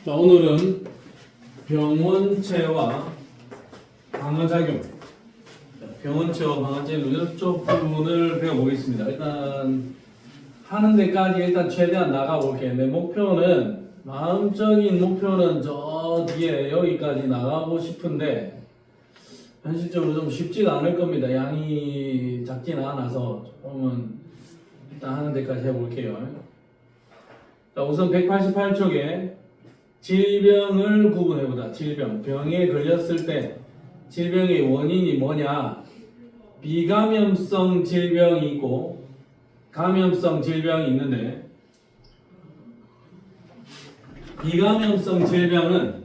자, 오늘은 병원체와 방어작용, 병원체와 방어작용 이쪽 부분을 배워보겠습니다. 일단 하는 데까지 일단 최대한 나가볼게요. 내 목표는, 마음적인 목표는 저 뒤에 여기까지 나가고 싶은데 현실적으로 좀 쉽지가 않을 겁니다. 양이 작지는 않아서 조금은 일단 하는 데까지 해볼게요. 자, 우선 188쪽에 질병을 구분해보자. 질병. 병에 걸렸을 때 질병의 원인이 뭐냐? 비감염성 질병이 있고 감염성 질병이 있는데, 비감염성 질병은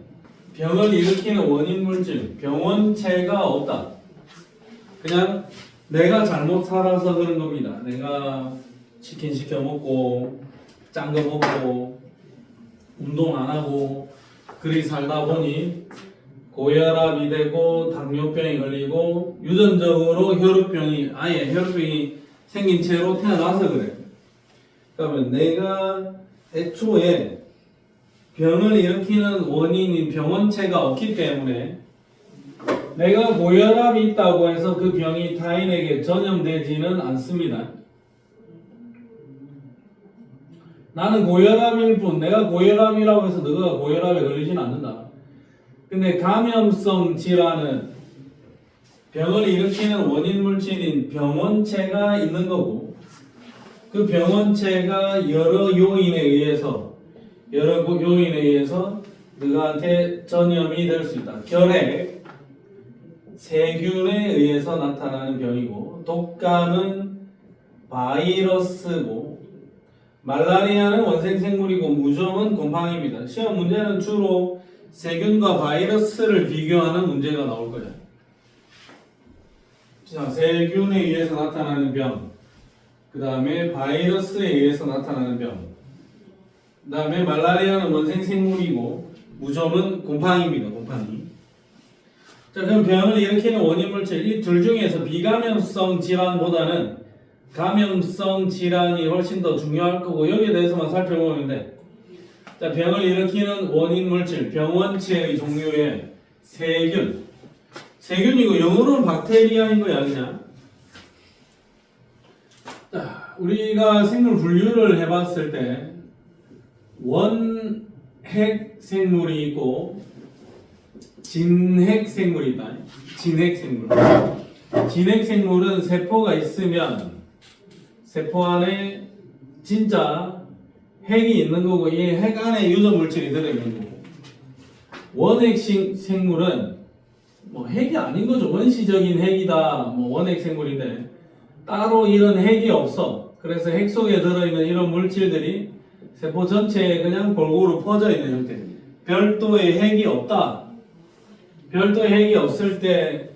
병을 일으키는 원인 물질, 병원체가 없다. 그냥 내가 잘못 살아서 그런 겁니다. 내가 치킨 시켜 먹고 짠 거 먹고 운동 안 하고 그리 살다 보니 고혈압이 되고 당뇨병이 걸리고 유전적으로 혈압병이 생긴 채로 태어나서 그래. 그러면 내가 애초에 병을 일으키는 원인인 병원체가 없기 때문에 내가 고혈압이 있다고 해서 그 병이 타인에게 전염되지는 않습니다. 나는 고혈압일 뿐, 내가 고혈압이라고 해서 너가 고혈압에 걸리진 않는다. 근데 감염성 질환은 병을 일으키는 원인 물질인 병원체가 있는 거고, 그 병원체가 여러 요인에 의해서 너한테 전염이 될 수 있다. 결핵, 세균에 의해서 나타나는 병이고, 독감은 바이러스고, 말라리아는 원생생물이고, 무좀은 곰팡이입니다. 시험 문제는 주로 세균과 바이러스를 비교하는 문제가 나올 거야. 자, 세균에 의해서 나타나는 병, 그 다음에 바이러스에 의해서 나타나는 병, 그 다음에 말라리아는 원생생물이고 무좀은 곰팡이입니다. 곰팡이. 자, 그럼 병을 일으키는 원인 물질, 이 둘 중에서 비감염성 질환보다는 감염성 질환이 훨씬 더 중요할 거고, 여기에 대해서만 살펴보는데, 자, 병을 일으키는 원인 물질, 병원체의 종류에 세균이고 영어로는 박테리아인 거야 그냥. 자, 우리가 생물 분류를 해봤을 때 원핵 생물이 있고 진핵 생물이 있다. 진핵 생물은 세포가 있으면 세포 안에 진짜 핵이 있는 거고, 이 핵 안에 유전 물질이 들어있는 거고, 원핵 생물은 뭐 핵이 아닌 거죠. 원시적인 핵이다. 뭐 원핵 생물인데 따로 이런 핵이 없어. 그래서 핵 속에 들어있는 이런 물질들이 세포 전체에 그냥 골고루 퍼져 있는 형태. 별도의 핵이 없다. 별도의 핵이 없을 때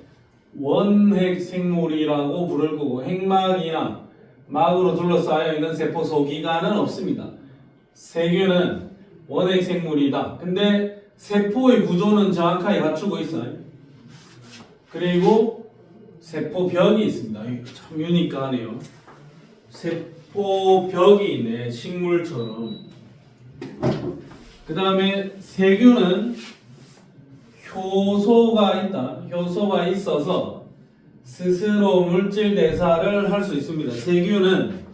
원핵 생물이라고 부를 거고, 핵막이나 막으로 둘러싸여 있는 세포 소기관은 없습니다. 세균은 원핵 생물이다. 근데 세포의 구조는 정확하게 갖추고 있어요. 그리고 세포벽이 있습니다. 참 유니크하네요. 세포벽이 있네, 식물처럼. 그 다음에 세균은 효소가 있다. 효소가 있어서 스스로 물질 대사를 할 수 있습니다. 세균은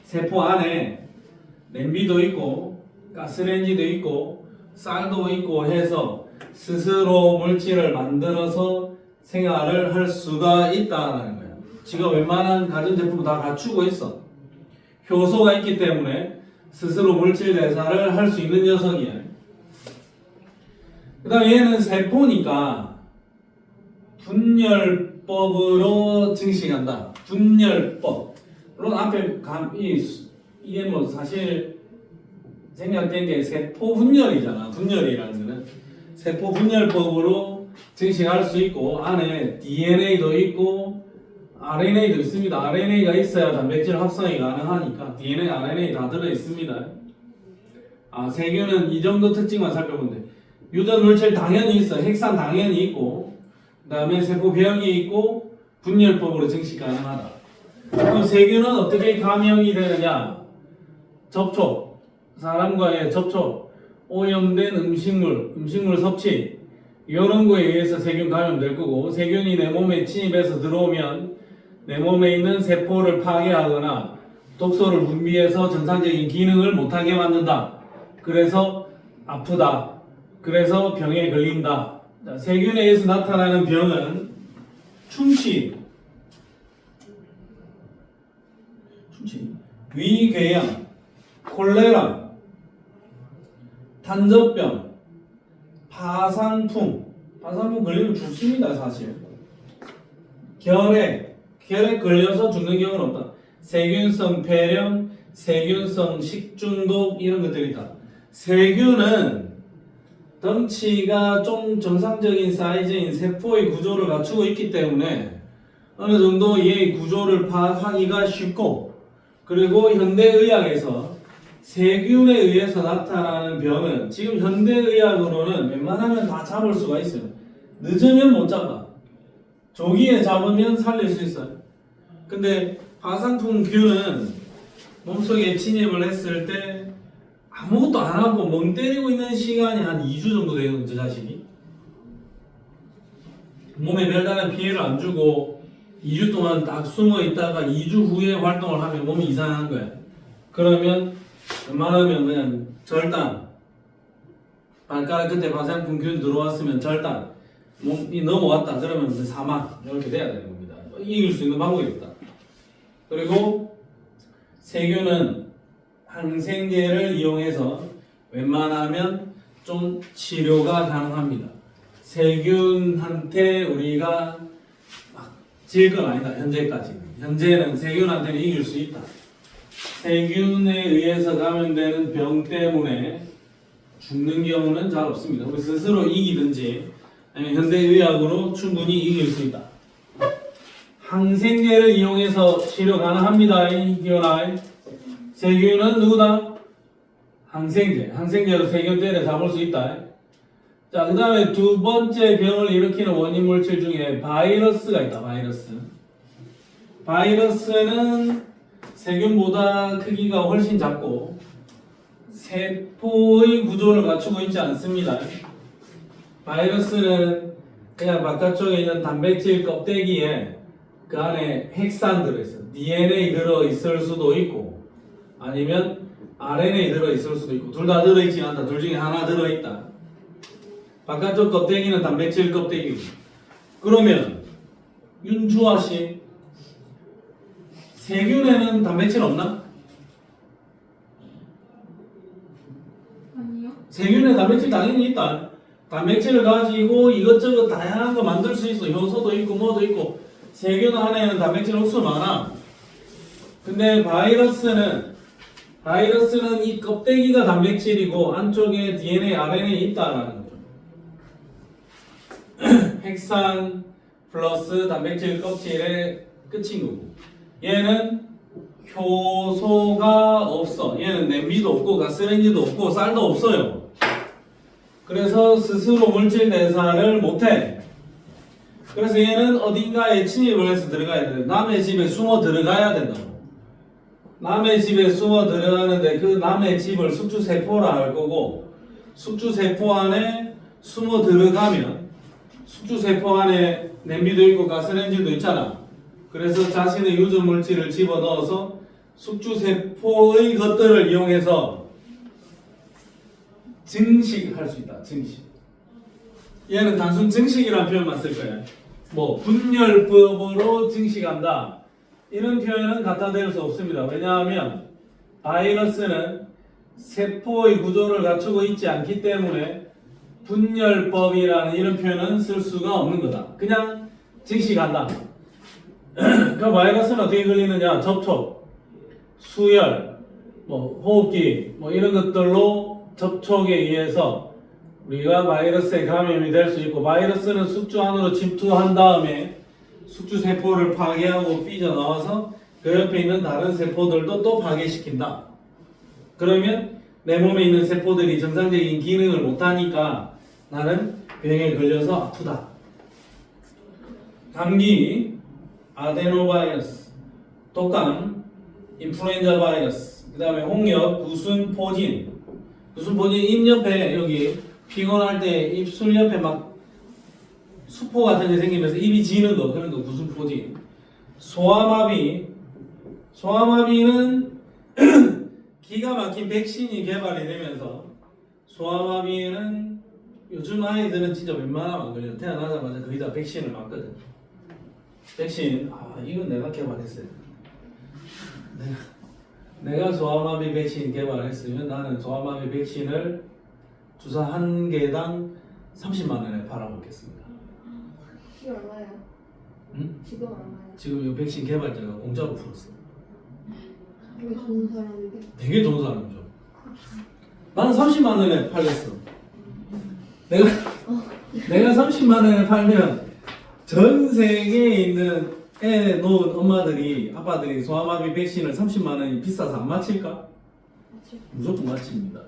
세포 안에 냄비도 있고 가스레인지도 있고 쌀도 있고 해서 스스로 물질을 만들어서 생활을 할 수가 있다는 거예요. 지금 웬만한 가전제품 다 갖추고 있어. 효소가 있기 때문에 스스로 물질 대사를 할 수 있는 녀석이에요. 그 다음에 얘는 세포니까 분열법으로 증식한다. 분열법. 물론 앞에 이게 뭐 사실 생략된 게 세포 분열이잖아. 분열이라는 거는 세포 분열법으로 증식할 수 있고, 안에 DNA도 있고 RNA도 있습니다. RNA가 있어야 단백질 합성이 가능하니까 DNA, RNA 다 들어 있습니다. 세균은 이 정도 특징만 살펴보면 돼. 유전 물질 당연히 있어. 핵산 당연히 있고, 그 다음에 세포벽이 있고, 분열법으로 증식 가능하다. 그럼 세균은 어떻게 감염이 되느냐? 접촉, 사람과의 접촉. 오염된 음식물 섭취 이런 거에 의해서 세균 감염될 거고 세균이 내 몸에 침입해서 들어오면 내 몸에 있는 세포를 파괴하거나 독소를 분비해서 정상적인 기능을 못하게 만든다. 그래서 아프다. 그래서 병에 걸린다. 자, 세균에 의해서 나타나는 병은 충치, 위궤양, 콜레라, 탄저병, 파상풍 걸리면 죽습니다 사실. 결핵 걸려서 죽는 경우는 없다. 세균성 폐렴, 세균성 식중독 이런 것들이 있다. 세균은 덩치가 좀 정상적인 사이즈인 세포의 구조를 갖추고 있기 때문에 어느 정도 얘의 구조를 파악하기가 쉽고 그리고 현대의학에서 세균에 의해서 나타나는 병은 지금 현대의학으로는 웬만하면 다 잡을 수가 있어요. 늦으면 못 잡아. 조기에 잡으면 살릴 수 있어요. 근데 파상풍균은 몸속에 침입을 했을 때 아무것도 안 하고 멍 때리고 있는 시간이 한 2주 정도 되거든요, 저 자식이. 몸에 별다른 피해를 안 주고 2주 동안 딱 숨어 있다가 2주 후에 활동을 하면 몸이 이상한 거야. 그러면 웬만하면 그냥 절단, 발가락 끝에 파상풍균 들어왔으면 절단, 몸이 넘어왔다 그러면 사망 이렇게 돼야 되는 겁니다. 이길 수 있는 방법이 없다. 그리고 세균은 항생제를 이용해서 웬만하면 좀 치료가 가능합니다. 세균한테 우리가 막 질 건 아니다. 현재까지는. 현재는 세균한테는 이길 수 있다. 세균에 의해서 감염되는 병 때문에 죽는 경우는 잘 없습니다. 우리 스스로 이기든지 아니면 현대의학으로 충분히 이길 수 있다. 항생제를 이용해서 치료 가능합니다. 기원아. 세균은 누구다? 항생제로 세균 때려 잡을 수 있다. 자, 그 다음에 두 번째 병을 일으키는 원인 물질 중에 바이러스가 있다. 바이러스는 세균보다 크기가 훨씬 작고 세포의 구조를 갖추고 있지 않습니다. 바이러스는 그냥 바깥쪽에 있는 단백질 껍데기에 그 안에 핵산 들어있어요. DNA 들어있을 수도 있고 아니면 RNA 들어있을 수도 있고 둘 다 들어있지 않다. 둘 중에 하나 들어있다. 바깥쪽 껍데기는 단백질 껍데기고 그러면 윤주아씨 세균에는 단백질 없나? 아니요. 세균에 단백질 당연히 있다. 단백질을 가지고 이것저것 다양한 거 만들 수 있어. 효소도 있고 뭐도 있고 세균 안에는 단백질 옥수 많아. 근데 바이러스는 이 껍데기가 단백질이고 안쪽에 DNA, RNA 있다라는 거죠. 핵산 플러스 단백질 껍질의 끝인 거고 얘는 효소가 없어. 얘는 냄비도 없고 가스레인지도 없고 쌀도 없어요. 그래서 스스로 물질 대사를 못해. 그래서 얘는 어딘가에 침입을 해서 들어가야 돼. 남의 집에 숨어 들어가야 된다고. 남의 집에 숨어 들어가는데 그 남의 집을 숙주세포라 할 거고 숙주세포 안에 숨어 들어가면 숙주세포 안에 냄비도 있고 가스레인지도 있잖아. 그래서 자신의 유전물질을 집어넣어서 숙주세포의 것들을 이용해서 증식할 수 있다. 증식. 얘는 단순 증식이라는 표현만 쓸 거야. 뭐 분열법으로 증식한다. 이런 표현은 갖다 댈 수 없습니다. 왜냐하면 바이러스는 세포의 구조를 갖추고 있지 않기 때문에 분열법이라는 이런 표현은 쓸 수가 없는 거다. 그냥 증식한다. 그 바이러스는 어떻게 걸리느냐? 접촉, 수열, 뭐 호흡기, 뭐 이런 것들로 접촉에 의해서 우리가 바이러스에 감염이 될 수 있고 바이러스는 숙주 안으로 침투한 다음에 숙주 세포를 파괴하고 삐져나와서 그 옆에 있는 다른 세포들도 또 파괴시킨다. 그러면 내 몸에 있는 세포들이 정상적인 기능을 못하니까 나는 병에 걸려서 아프다. 감기, 아데노바이러스, 독감, 인플루엔자 바이러스, 그 다음에 홍역, 구순, 포진 무슨 포지? 입 옆에 여기 피곤할 때 입술 옆에 막 수포 같은 게 생기면서 입이 지는 거 그런 거 무슨 포지? 소아마비. 소아마비는 기가 막힌 백신이 개발이 되면서 소아마비는 요즘 아이들은 진짜 웬만하면 안 걸려. 태어나자마자 거의 다 백신을 맞거든. 백신, 이건 내가 개발했어요. 내가 소아마비 백신 개발했으면 나는 소아마비 백신을 주사 한 개당 30만 원에 팔아먹겠습니다. 지금 얼마예요? 응? 지금 얼마예요? 지금 이 백신 개발자가 공짜로 풀었어. 되게 좋은 사람인데. 되게 좋은 사람이죠. 나는 30만 원에 팔겠어. 내가 30만 원에 팔면 전 세계에 있는 애 놓은 엄마들이 아빠들이 소아마비 백신을 30만 원이 비싸서 안 맞힐까? 맞죠? 무조건 맞춥니다.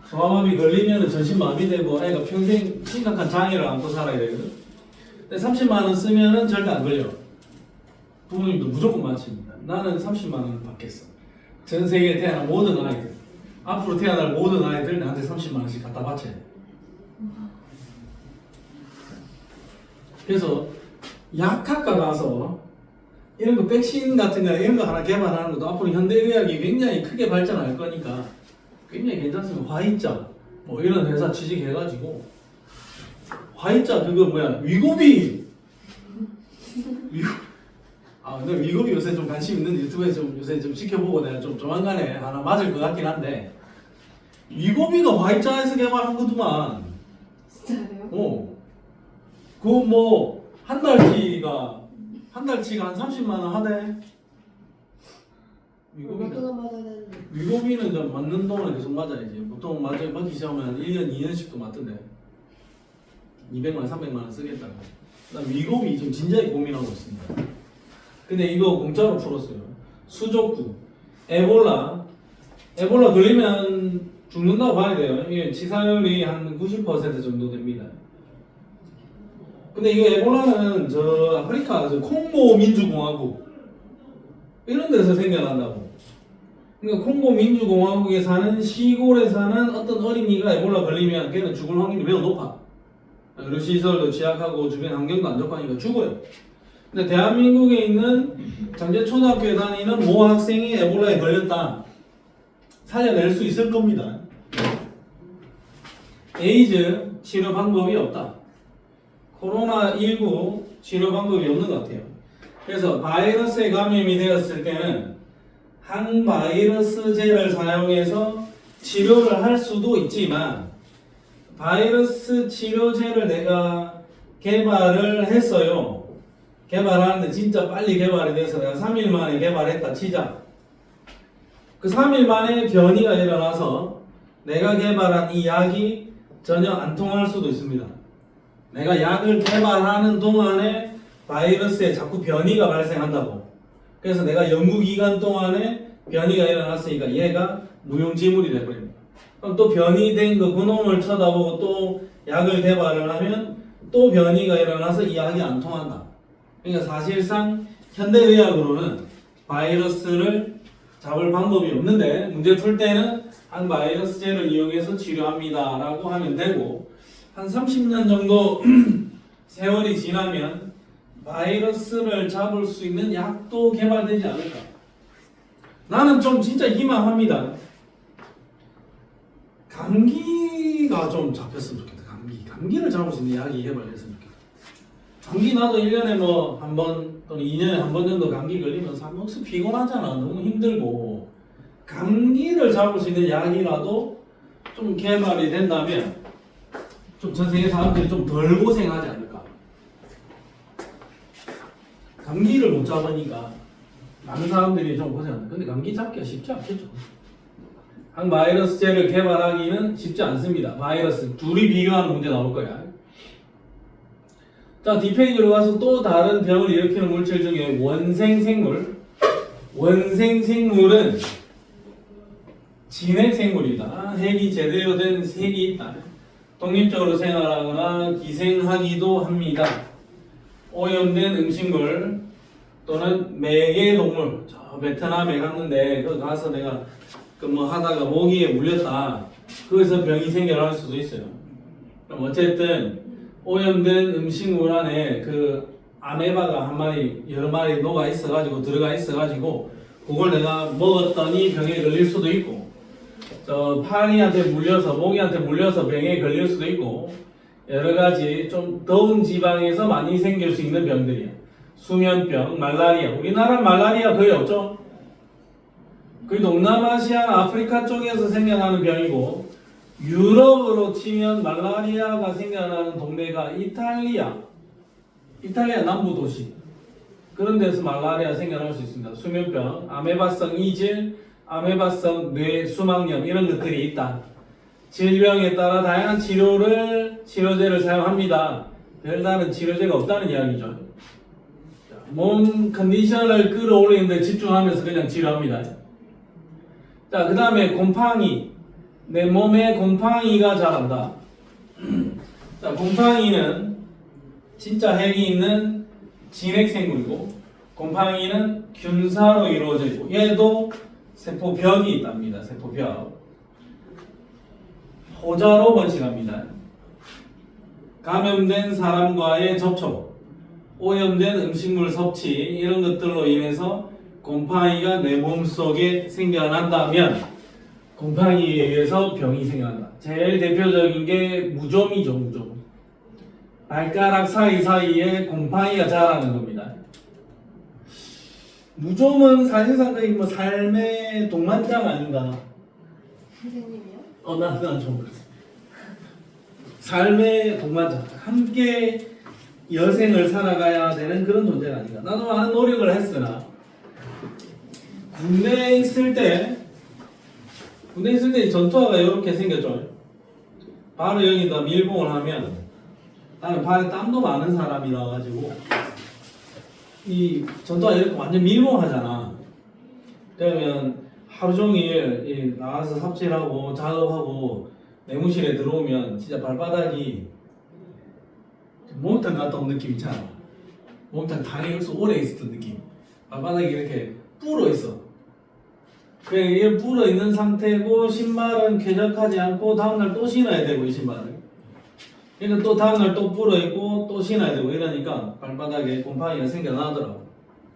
소아마비 걸리면 전신마비 되고 애가 평생 심각한 장애를 안고 살아야 되거든. 근데 30만 원 쓰면은 절대 안 걸려. 부모님도 무조건 맞춥니다. 나는 30만 원 받겠어. 전 세계에 태어난 모든 아이들, 앞으로 태어날 모든 아이들 나한테 30만 원씩 갖다 바쳐야 돼. 그래서 약학과 가서 이런 거 백신 같은 거 이런 거 하나 개발하는 것도 앞으로 현대의학이 굉장히 크게 발전할 거니까 굉장히 괜찮습니다. 화이자 뭐 이런 회사 취직해가지고 화이자 그거 뭐야 위고비 근데 위고비 요새 좀 관심 있는 유튜브에 좀 요새 좀 지켜보고 내가 좀 조만간에 하나 맞을 것 같긴 한데 위고비가 화이자에서 개발한 거더만. 진짜요? 그거 뭐 한 달치가 한 30만 원 하대. 얼마 동안 맞아야 되는데. 위고비는 이제 맞는 동안에 계속 맞아야지. 보통 맞기 시작하면 1년, 2년씩도 맞던데. 200만 원, 300만 원 쓰겠다고. 난 위고비 좀 진지하게 고민하고 있습니다. 근데 이거 공짜로 풀었어요. 수족구, 에볼라 걸리면 죽는다고 봐야 돼요. 이게 치사율이 한 90% 정도 됩니다. 근데 이거 에볼라는 저 아프리카 저 콩고 민주공화국 이런 데서 생겨난다고. 그러니까 콩고 민주공화국에 사는 시골에 사는 어떤 어린이가 에볼라 걸리면 걔는 죽을 확률이 매우 높아. 의료시설도 취약하고 주변 환경도 안 좋고 하니까 죽어요. 근데 대한민국에 있는 장제초등학교에 다니는 모 학생이 에볼라에 걸렸다. 살려낼 수 있을 겁니다. 에이즈 치료 방법이 없다. 코로나19 치료 방법이 없는 것 같아요. 그래서 바이러스에 감염이 되었을 때는 항바이러스제를 사용해서 치료를 할 수도 있지만 바이러스 치료제를 내가 개발을 했어요. 개발하는데 진짜 빨리 개발이 돼서 내가 3일 만에 개발했다 치자. 그 3일 만에 변이가 일어나서 내가 개발한 이 약이 전혀 안 통할 수도 있습니다. 내가 약을 개발하는 동안에 바이러스에 자꾸 변이가 발생한다고. 그래서 내가 연구기간 동안에 변이가 일어났으니까 얘가 무용지물이 돼버립니다. 그럼 또 변이된 거 그놈을 쳐다보고 또 약을 개발을 하면 또 변이가 일어나서 이 약이 안 통한다. 그러니까 사실상 현대의학으로는 바이러스를 잡을 방법이 없는데 문제 풀 때는 항바이러스제를 이용해서 치료합니다 라고 하면 되고 한 30년 정도 세월이 지나면 바이러스를 잡을 수 있는 약도 개발되지 않을까. 나는 좀 진짜 희망합니다. 감기가 좀 잡혔으면 좋겠다. 감기를 잡을 수 있는 약이 개발됐으면 좋겠다. 감기 나도 1년에 뭐 한 번 또는 2년에 한 번 정도 감기 걸리면서 한 번씩 피곤하잖아. 너무 힘들고. 감기를 잡을 수 있는 약이라도 좀 개발이 된다면 좀 전 세계 사람들이 좀 덜 고생하지 않을까. 감기를 못 잡으니까 많은 사람들이 좀 고생한다. 근데 감기 잡기가 쉽지 않겠죠. 항바이러스제를 개발하기는 쉽지 않습니다. 바이러스 둘이 비교하는 문제 나올 거야. 자, 뒷페이지로 가서 또 다른 병을 일으키는 물질 중에 원생생물. 원생생물은 진핵생물이다. 핵이 제대로 된 핵이 있다. 독립적으로 생활하거나 기생하기도 합니다. 오염된 음식물 또는 매개동물. 저 베트남에 갔는데 그 가서 내가 그 뭐 하다가 모기에 물렸다. 거기서 병이 생겨날 수도 있어요. 그럼 어쨌든 오염된 음식물 안에 그 아메바가 한 마리, 여러 마리 녹아 있어가지고 들어가 있어가지고 그걸 내가 먹었더니 병에 걸릴 수도 있고, 저 파리한테 물려서 모기한테 물려서 병에 걸릴 수도 있고, 여러 가지 좀 더운 지방에서 많이 생길 수 있는 병들이야. 수면병, 말라리아. 우리나라 말라리아 거의 없죠? 거의 동남아시아, 아프리카 쪽에서 생겨나는 병이고, 유럽으로 치면 말라리아가 생겨나는 동네가 이탈리아 남부 도시. 그런 데서 말라리아 생겨날 수 있습니다. 수면병, 아메바성 이질, 아메바성 뇌수막염 이런 것들이 있다. 질병에 따라 다양한 치료제를 사용합니다. 별다른 치료제가 없다는 이야기죠. 몸 컨디션을 끌어올리는데 집중하면서 그냥 치료합니다. 자, 그 다음에 곰팡이. 내 몸에 곰팡이가 자란다. 자, 곰팡이는 진짜 핵이 있는 진핵생물이고, 곰팡이는 균사로 이루어져 있고, 얘도 세포벽이 있답니다. 세포벽. 호자로 번식합니다. 감염된 사람과의 접촉, 오염된 음식물 섭취 이런 것들로 인해서 곰팡이가 내 몸속에 생겨난다면 곰팡이에 의해서 병이 생겨난다. 제일 대표적인 게 무좀이죠. 무좀. 발가락 사이사이에 곰팡이가 자라는 겁니다. 무좀은 사실상 거의 뭐 삶의 동반장 아닌가. 선생님이요? 난 좀 그랬어. 삶의 동반자, 함께 여생을 살아가야 되는 그런 존재가 아닌가. 나도 많은 노력을 했으나 군대에 있을 때 전투화가 이렇게 생겼죠. 바로 여기다 밀봉을 하면, 나는 발에 땀도 많은 사람이라 가지고 이 전투화 이렇게 완전 밀봉하잖아. 그러면 하루 종일 나가서 삽질하고 작업하고 내무실에 들어오면 진짜 발바닥이 목욕탕 갔다 온 느낌 있잖아. 목욕탕 당일에서 오래 있었던 느낌. 발바닥이 이렇게 불어 있어. 그냥 이게 불어 있는 상태고, 신발은 쾌적하지 않고 다음날 또 신어야 되고, 이 신발을. 그러니까 또 다음날 또 불어 있고 또 신어야 되고 이러니까 발바닥에 곰팡이가 생겨나더라고.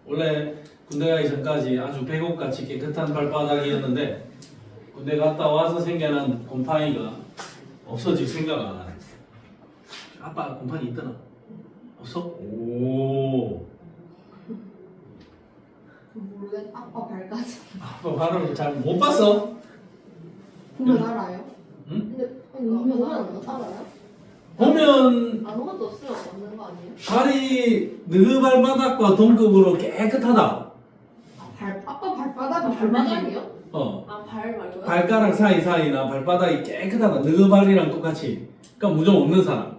원래 군대 가기 전까지 아주 백옥같이 깨끗한 발바닥이었는데, 군대 갔다 와서 생겨난 곰팡이가 없어질 생각 안 하네. 아빠 곰팡이 있더나? 없어? 오. 모르겠. 아빠 발까지. 아빠 발을 잘 못 봤어? 보면 알아요? 응? 근데 보면 알아요? 보면 아무것도 없으면 없는 거 아니에요? 발이 너 발바닥과 동급으로 깨끗하다. 아빠 발바닥은 발바닥이요? 발 말고요? 발가락 사이사이나 발바닥이 깨끗하다. 너 발이랑 똑같이. 그러니까 무좀 없는 사람.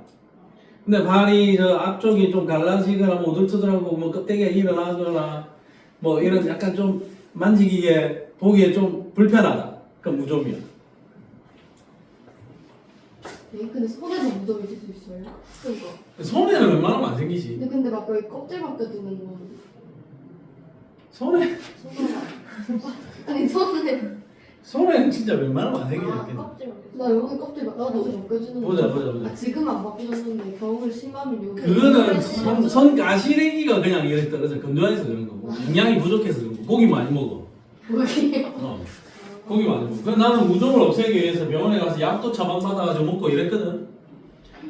근데 발이 저 앞쪽이 좀 갈라지거나 뭐 오들투들하고 뭐 껍데기가 일어나거나 뭐 이런 약간 좀 만지기에 보기에 좀 불편하다. 그럼 무좀이야. 네, 근데 손에서 무덤이 있을 수 있어요? 그거. 손에는 웬만하면 안 생기지. 근데 막 여기 껍질 벗겨지는 건 손에 아니 손에는 진짜 웬만하면 안 생기지. 껍질 벗겨져. 나 여기 껍질 나도 벗겨지는 거. 보자. 지금 안 벗겨졌는데 겨울 심하면 여기. 그거는 손 가시래기가 그냥 이렇게 떨어져 건조해서 그런 거고, 영양이 부족해서 그런 거고, 고기 많이 먹어. 여기요? 고기 많이 먹어. 그래서 나는 무좀을 없애기 위해서 병원에 가서 약도 처방받아가지고 먹고 이랬거든.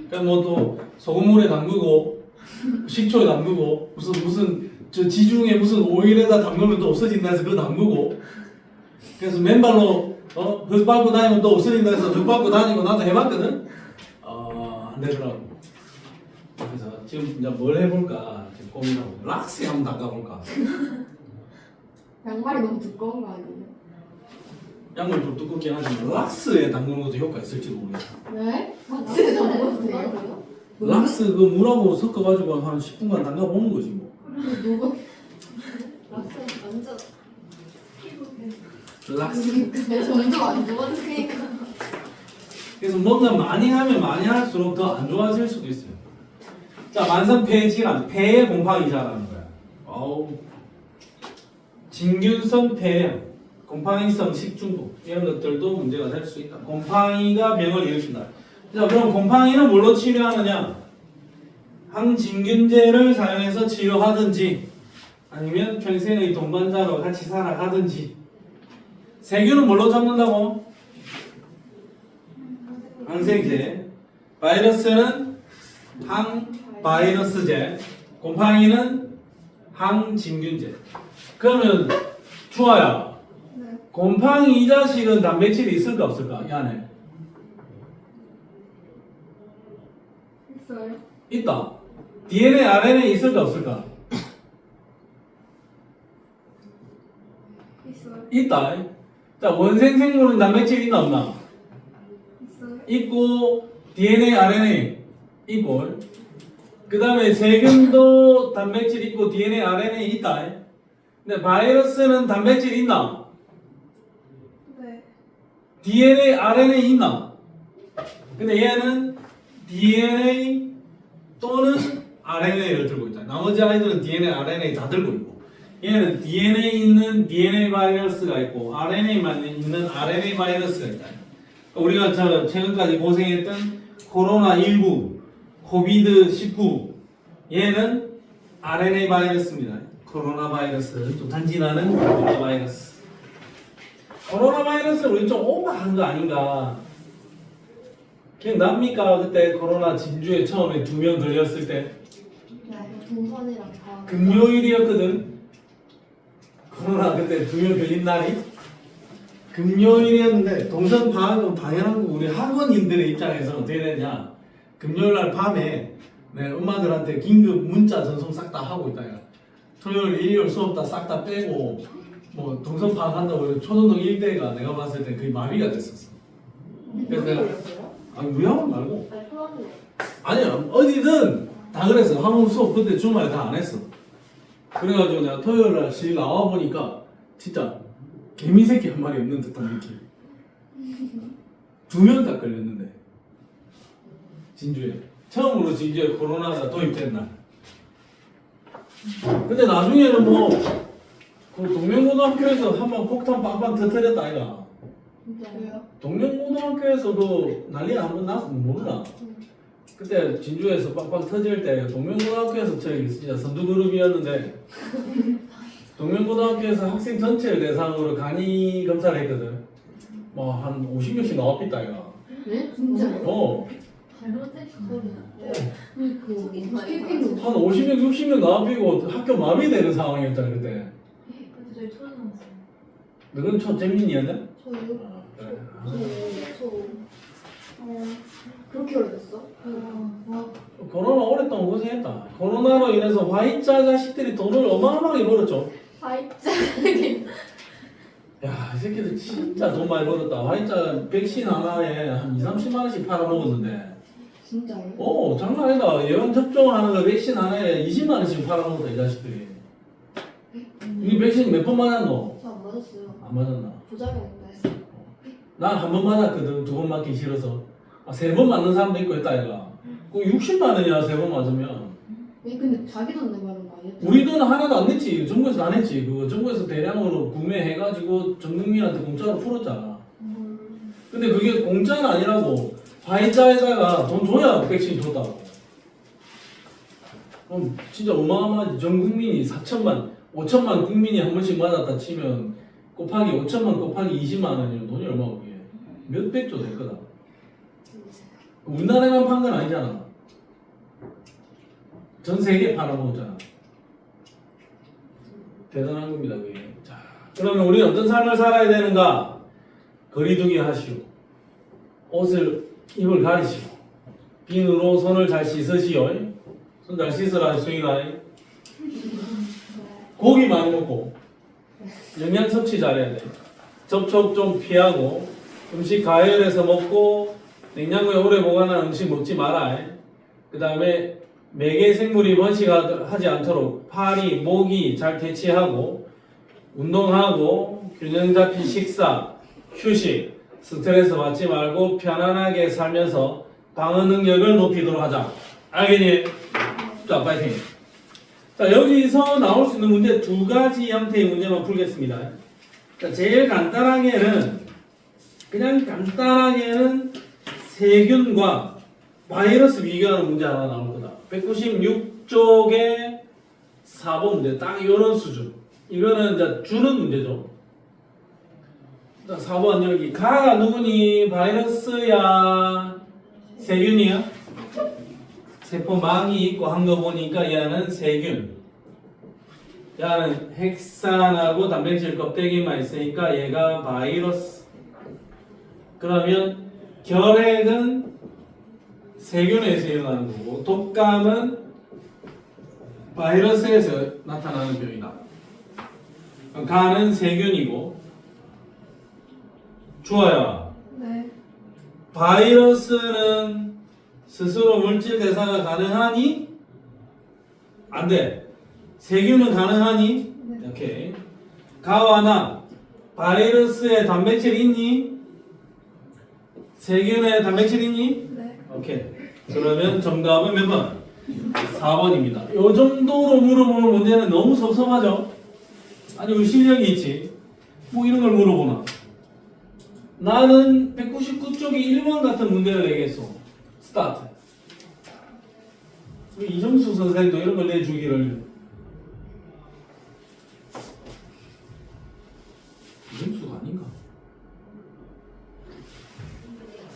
그러니까 뭐 또 소금물에 담그고 식초에 담그고 무슨 저 지중해 무슨 오일에다 담그면 또 없어진다 해서 그거 담그고, 그래서 맨발로 흙 밟고 다니면 또 없어진다 해서 흙 밟고 다니고 나도 해봤거든. 안 되더라고. 그래서 지금 이제 뭘 해볼까 지금 고민하고, 락스에 한번 담가볼까. 양말이 너무 두꺼운 거 아니에요? 양말 좀 두껍긴 하지만 락스에 담그는 것도 효과 있을지도 모르겠어. 네? 박스에 담궈도 돼요? 락스 그 물하고 섞어가지고 한 10분간 담가보는 거지 뭐. 누구? 락스 완전 락스. 점점 안 좋아지니까. 그래서 뭔가 많이 하면 많이 할수록 더 안 좋아질 수도 있어요. 자, 만성폐 질환, 폐에 곰팡이 자라는 거야. 진균성 폐렴. 곰팡이성 식중독 이런 것들도 문제가 될 수 있다. 곰팡이가 병을 일으킨다. 자, 그럼 곰팡이는 뭘로 치료하느냐? 항진균제를 사용해서 치료하든지 아니면 평생의 동반자로 같이 살아가든지. 세균은 뭘로 잡는다고? 항생제. 바이러스는 항바이러스제. 곰팡이는 항진균제. 그러면 주아야, 네. 곰팡이 이 자식은 단백질이 있을까 없을까? 이 안에 있어요. 있다. DNA, RNA 있을까 없을까? 있어요. 있다. 자, 원생 생물은 단백질 있나 없나? 있어요. 있고 DNA, RNA 있고 그 다음에 세균도 단백질 있고 DNA, RNA 있다. 근데 바이러스는 단백질 있나? 네. DNA, RNA 있나? 근데 얘는 DNA 또는 RNA를 들고 있다. 나머지 아이들은 DNA, RNA 다 들고 있고 얘는 DNA 있는 DNA 바이러스가 있고 RNA만 있는 RNA 바이러스가 있다. 우리가 최근까지 고생했던 코로나19, 코비드19 얘는 RNA 바이러스입니다. 코로나 바이러스, 좀 단지나는 코로나 바이러스. 코로나 바이러스는 우리 좀 오버한 거 아닌가? 기억납니까? 그때 코로나 진주에 처음에 2명 걸렸을 때 네. 동선이랑 다. 금요일이었거든. 코로나 그때 2명 걸린 날이 금요일이었는데 동선 파악은 당연한 거. 우리 학원인들의 입장에서 어떻게 되냐? 금요일 날 밤에 내 엄마들한테 긴급 문자 전송 싹 다 하고 있다. 야. 토요일, 일요일 수업 다 싹 다 빼고 뭐 동선 파악한다고 초등동 일대가 내가 봤을 때 거의 마비가 됐었어. 그래서 내가 걸렸어요? 아니 무형은 말고 아니 포함이요. 아니야 어디든 다 그랬어. 학원 수업 그때 주말에 다 안 했어. 그래가지고 내가 토요일 날 실 나와 보니까 진짜 개미 새끼 한 마리 없는 듯한 느낌. 2명 다 걸렸는데 진주에 처음으로 진주에 코로나가 도입된 날. 근데 나중에는 뭐그 동명고등학교에서 한번 폭탄 빵빵 터뜨렸다 아이가. 진짜요? 동명고등학교에서도 난리가 한번 나서 모르나? 그때 진주에서 빵빵 터질 때 동명고등학교에서 저희 진짜 선두그룹이었는데 동명고등학교에서 학생 전체를 대상으로 간이 검사를 했거든. 뭐 한 50명씩 나왔겠다 이거. 네? 진짜요? 어. 그 한 50명, 60명 나와비고 학교 마비되는 상황이었잖아 그때. 저희 토론 나왔어요. 너는 첫 재민이었냐? 저요? 그래. 그렇게 오래됐어? 코로나 오랫동안 고생했다. 코로나로 인해서 화이자 자식들이 돈을 어마어마하게 벌었죠. 아이짜. 야, 이 새끼들 진짜 돈 많이 벌었다. 화이자 백신 하나에 한 2, 30만 원씩 팔아먹었는데. 진짜요? 장난 아니다. 예방 접종하는 거 백신 하나에 20만 원씩 팔아먹었다, 이 자식들이. 이 백신 몇 번 맞았노? 저 안 맞았어요. 안 맞았나? 부작용있다 했어요. 난 한 번 맞았거든. 2번 맞기 싫어서. 3번 맞는 사람도 있고 했다, 얘가. 그 60만 원이야, 3번 맞으면. 근데 자기 돈 내고 하는 거 아니었죠? 우리 돈 하나도 안 냈지. 정부에서 안 했지. 그거 정부에서 대량으로 구매해가지고 전 국민한테 공짜로 풀었잖아. 근데 그게 공짜는 아니라고. 화이자에다가 돈 줘야 백신 줬다고. 그럼 진짜 어마어마하지. 전 국민이 4천만, 5천만 국민이 한 번씩 맞았다 치면 곱하기 5천만 곱하기 20만 원이면 돈이 얼마고 그게. 몇 백조 될 거다. 우리나라만 판 건 아니잖아. 전 세계에 팔아먹었잖아. 대단한 겁니다, 그게. 자, 그러면 우리는 어떤 삶을 살아야 되는가? 거리두기 하시오. 옷을, 입을 가리시오. 비누로 손을 잘 씻으시오. 손 잘 씻으라, 수인아. 고기 많이 먹고, 영양 섭취 잘해야 돼. 접촉 좀 피하고, 음식 가열해서 먹고, 냉장고에 오래 보관한 음식 먹지 마라. 그 다음에 매개 생물이 번식하지 않도록 파리, 모기 잘 퇴치하고 운동하고 균형 잡힌 식사, 휴식, 스트레스 받지 말고 편안하게 살면서 방어 능력을 높이도록 하자. 알겠니? 자, 파이팅. 자, 여기서 나올 수 있는 문제 2가지 형태의 문제만 풀겠습니다. 자, 제일 간단하게는 그냥 간단하게는 세균과 바이러스 비교하는 문제 하나 나올 거다. 196쪽에 4번 문제 딱 이런 수준. 이거는 이제 주는 문제죠. 자, 4번 여기 가가 누구니? 바이러스야? 세균이야? 세포망이 있고 한 거 보니까 얘는 세균. 얘는 핵산하고 단백질 껍데기만 있으니까 얘가 바이러스. 그러면 결핵은 세균에서 일어나는 거고 독감은 바이러스에서 나타나는 병이다. 가는 세균이고 주어야 네. 바이러스는 스스로 물질 대사가 가능하니? 안 돼. 세균은 가능하니? 네. 오케이. 가와 나 바이러스에 단백질 있니? 세균에 단백질 있니? 네. 오케이. 그러면 정답은 몇 번? 4번입니다. 요 정도로 물어보는 문제는 너무 섭섭하죠? 아니 우리 실력이 있지. 뭐 이런 걸 물어보나? 나는 199쪽에 1번 같은 문제를 내겠어. 스타트. 우리 이정수 선생도 이런 걸 내주기를. 이정수가 아닌가?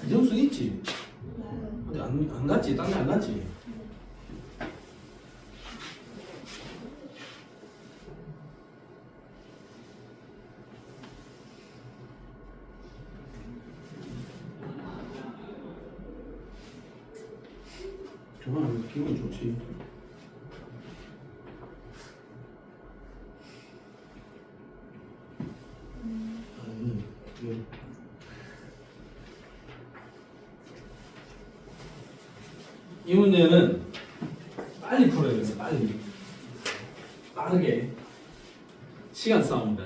이정수 있지? 근데 안 갔지? 딴 데 안 갔지? 정말 기분 좋지. 이 문제는 빨리 풀어야 돼요. 빨리. 빠르게. 시간 싸움이다.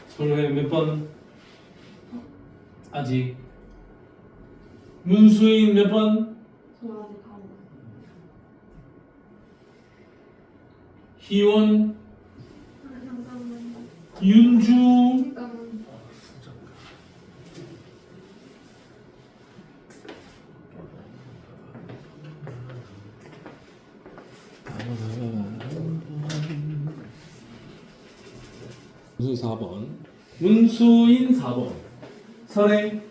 설레 몇 번? 아직. 문수인 몇 번? 저 아직 안. 희원, 잠깐만요. 윤주. 잠깐만. 문수 4번. 문수인 4번. 선행.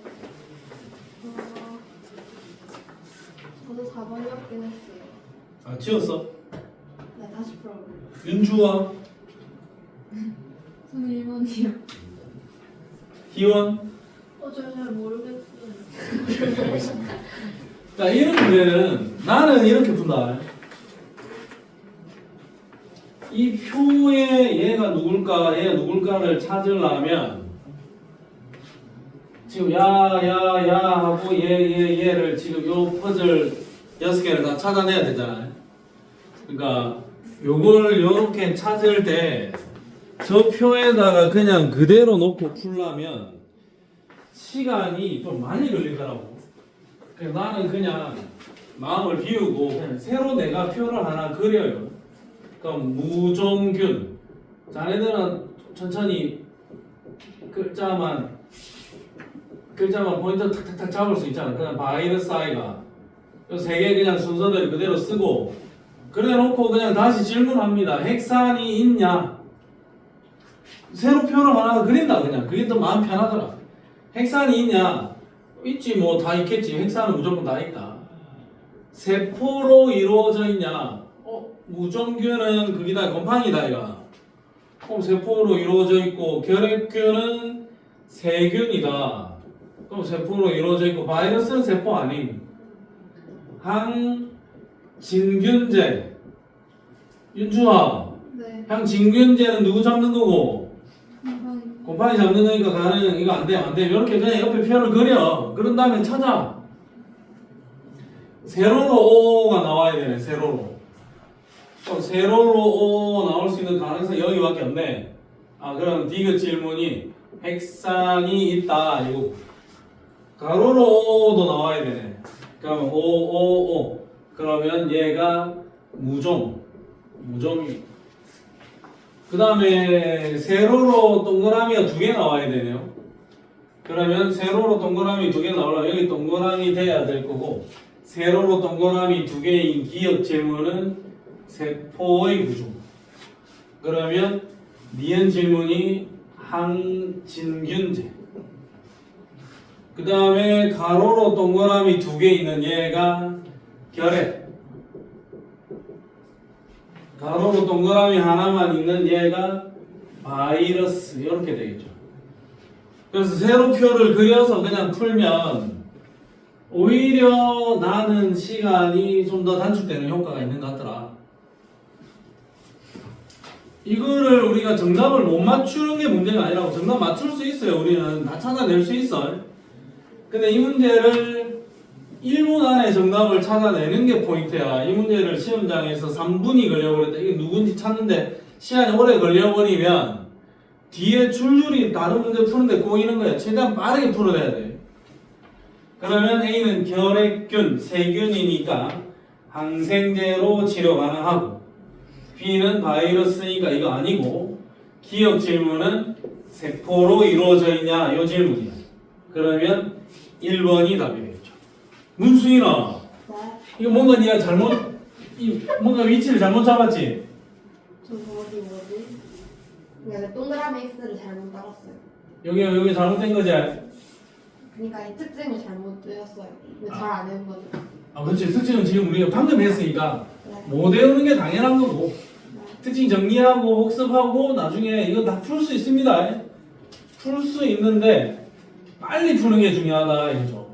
저도 4번이었긴 했어요. 아, 지웠어? 네, 다시 풀어볼게요. 윤주와 저는 1번이요. 희원. 저 잘 모르겠어요. 자, 이런 문제는 나는 이렇게 푼다. 이 표에 얘가 누굴까를 찾으려면 지금 야 하고 얘를 지금 요 퍼즐 6개를 다 찾아내야 되잖아요. 그러니까 요걸 요렇게 찾을 때 저 표에다가 그냥 그대로 놓고 풀려면 시간이 좀 많이 걸리더라고. 그래서 나는 그냥 마음을 비우고 그냥 새로 내가 표를 하나 그려요. 그럼 무종균. 자네들은 천천히 글자만 포인트 탁탁탁 잡을 수 있잖아. 그냥 바이러스 아이가 이 세 개 그냥 순서대로 그대로 쓰고 그래 놓고 그냥 다시 질문합니다. 핵산이 있냐? 새로 표를 하나 그린다. 그냥 그게 더 마음 편하더라. 핵산이 있냐? 있지. 뭐 다 있겠지. 핵산은 무조건 다 있다. 세포로 이루어져 있냐? 무종균은 그기다 곰팡이다 이가. 그럼 세포로 이루어져 있고 결핵균은 세균이다. 그럼 세포로 이루어져 있고 바이러스는 세포 아닌. 항진균제. 윤주아. 네. 항진균제는 누구 잡는 거고? 곰팡이. 곰팡이 잡는 거니까 가는 이거 안 돼. 이렇게 그냥 옆에 표를 그려. 그런 다음에 찾아. 세로로 O가 나와야 되네. 세로로. 그럼 세로로 O 나올 수 있는 가능성이 여기밖에 없네. 그럼 디귿 질문이 핵산이 있다. 이거 가로로 O도 나와야 되네. 그러면 O. 그러면 얘가 무종이. 그 다음에 세로로 동그라미가 2개 나와야 되네요. 그러면 세로로 동그라미 2개 나오려면 여기 동그라미 돼야 될 거고, 세로로 동그라미 2개인 기억 질문은 세포의 구조. 그러면 니은 질문이 항진균제. 그 다음에 가로로 동그라미 2개 있는 얘가 결핵. 가로로 동그라미 하나만 있는 얘가 바이러스. 이렇게 되겠죠. 그래서 세로표를 그려서 그냥 풀면 오히려 나는 시간이 좀 더 단축되는 효과가 있는 것 같더라. 이거를 우리가 정답을 못 맞추는 게 문제가 아니라고. 정답 맞출 수 있어요. 우리는 다 찾아낼 수 있어. 근데 이 문제를 1분 안에 정답을 찾아내는 게 포인트야. 이 문제를 시험장에서 3분이 걸려버렸다. 이게 누군지 찾는데 시간이 오래 걸려버리면 뒤에 줄줄이 다른 문제 푸는데 꼬이는 거야. 최대한 빠르게 풀어내야 돼. 그러면 A는 결핵균, 세균이니까 항생제로 치료 가능하고, B는 바이러스니까 이거 아니고, 기억 질문은 세포로 이루어져 있냐 이 질문이야. 그러면 1번이 답이 되겠죠. 문수인아, 네. 이거 뭔가 네가 뭔가 위치를 잘못 잡았지? 저 뭐지? 내가 동그라미 X를 잘못 따랐어요. 여기 잘못된 거지? 그러니까 이 특징을 잘못 외웠어요. 왜 잘 안 외운 거죠? 그렇지. 특징은 지금 우리가 방금 했으니까 네. 못 외우는 게 당연한 거고, 네. 특징 정리하고 복습하고 나중에 이거 다 풀 수 있습니다. 풀 수 있는데 빨리 푸는 게 중요하다 이거죠.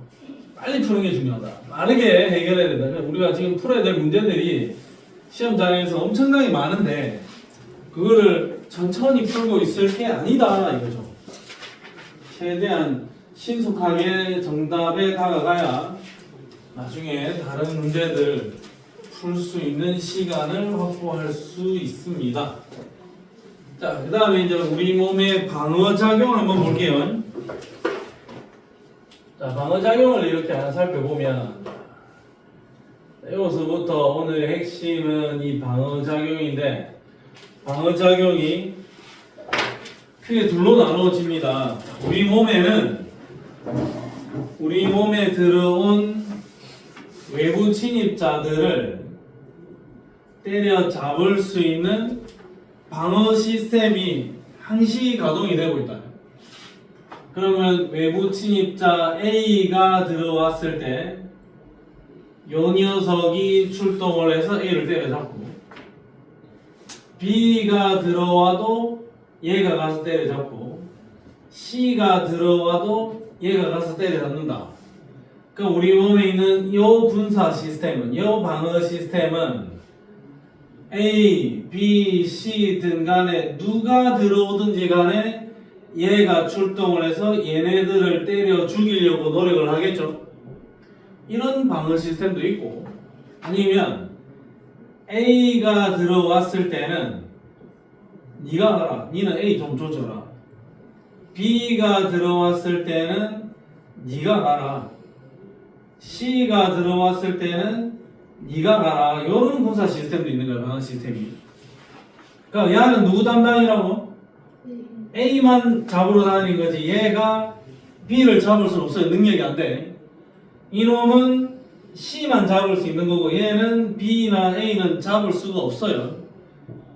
빨리 푸는 게 중요하다. 빠르게 해결해야 된다. 그러니까 우리가 지금 풀어야 될 문제들이 시험장에서 엄청나게 많은데 그거를 천천히 풀고 있을 게 아니다 이거죠. 최대한 신속하게 정답에 다가가야 나중에 다른 문제들 풀 수 있는 시간을 확보할 수 있습니다. 자, 그 다음에 이제 우리 몸의 방어작용을 한번 볼게요. 자, 방어작용을 이렇게 하나 살펴보면, 여기서부터 오늘의 핵심은 이 방어작용인데, 방어작용이 크게 둘로 나누어집니다. 우리 몸에 들어온 외부 침입자들을 때려잡을 수 있는 방어 시스템이 항시 가동이 되고 있다. 그러면 외부 침입자 A가 들어왔을 때 이 녀석이 출동을 해서 A를 때려잡고, B가 들어와도 얘가 가서 때려잡고, C가 들어와도 얘가 가서 때려잡는다. 그럼 우리 몸에 있는 이 군사 시스템은, 이 방어 시스템은 A, B, C 등 간에 누가 들어오든지 간에 얘가 출동을 해서 얘네들을 때려 죽이려고 노력을 하겠죠. 이런 방어 시스템도 있고, 아니면 A가 들어왔을 때는 네가 가라, 니는 A 좀 조져라. B가 들어왔을 때는 네가 가라. C가 들어왔을 때는 네가 가라. 이런 군사 시스템도 있는 거야, 방어 시스템이. 그러니까 얘는 누구 담당이라고? A만 잡으러 다니는 거지. 얘가 B를 잡을 수 없어요. 능력이 안 돼. 이놈은 C만 잡을 수 있는 거고, 얘는 B나 A는 잡을 수가 없어요.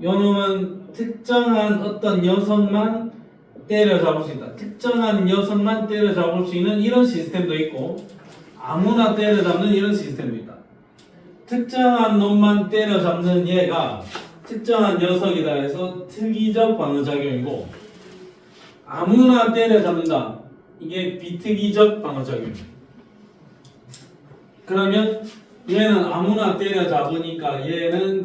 이놈은 특정한 어떤 녀석만 때려잡을 수 있다. 특정한 녀석만 때려잡을 수 있는 이런 시스템도 있고, 아무나 때려잡는 이런 시스템도 있다. 특정한 놈만 때려잡는 얘가 특정한 녀석이다 해서 특이적 방어작용이고, 아무나 때려잡는다, 이게 비특이적 방어작용이에요. 그러면 얘는 아무나 때려잡으니까 얘는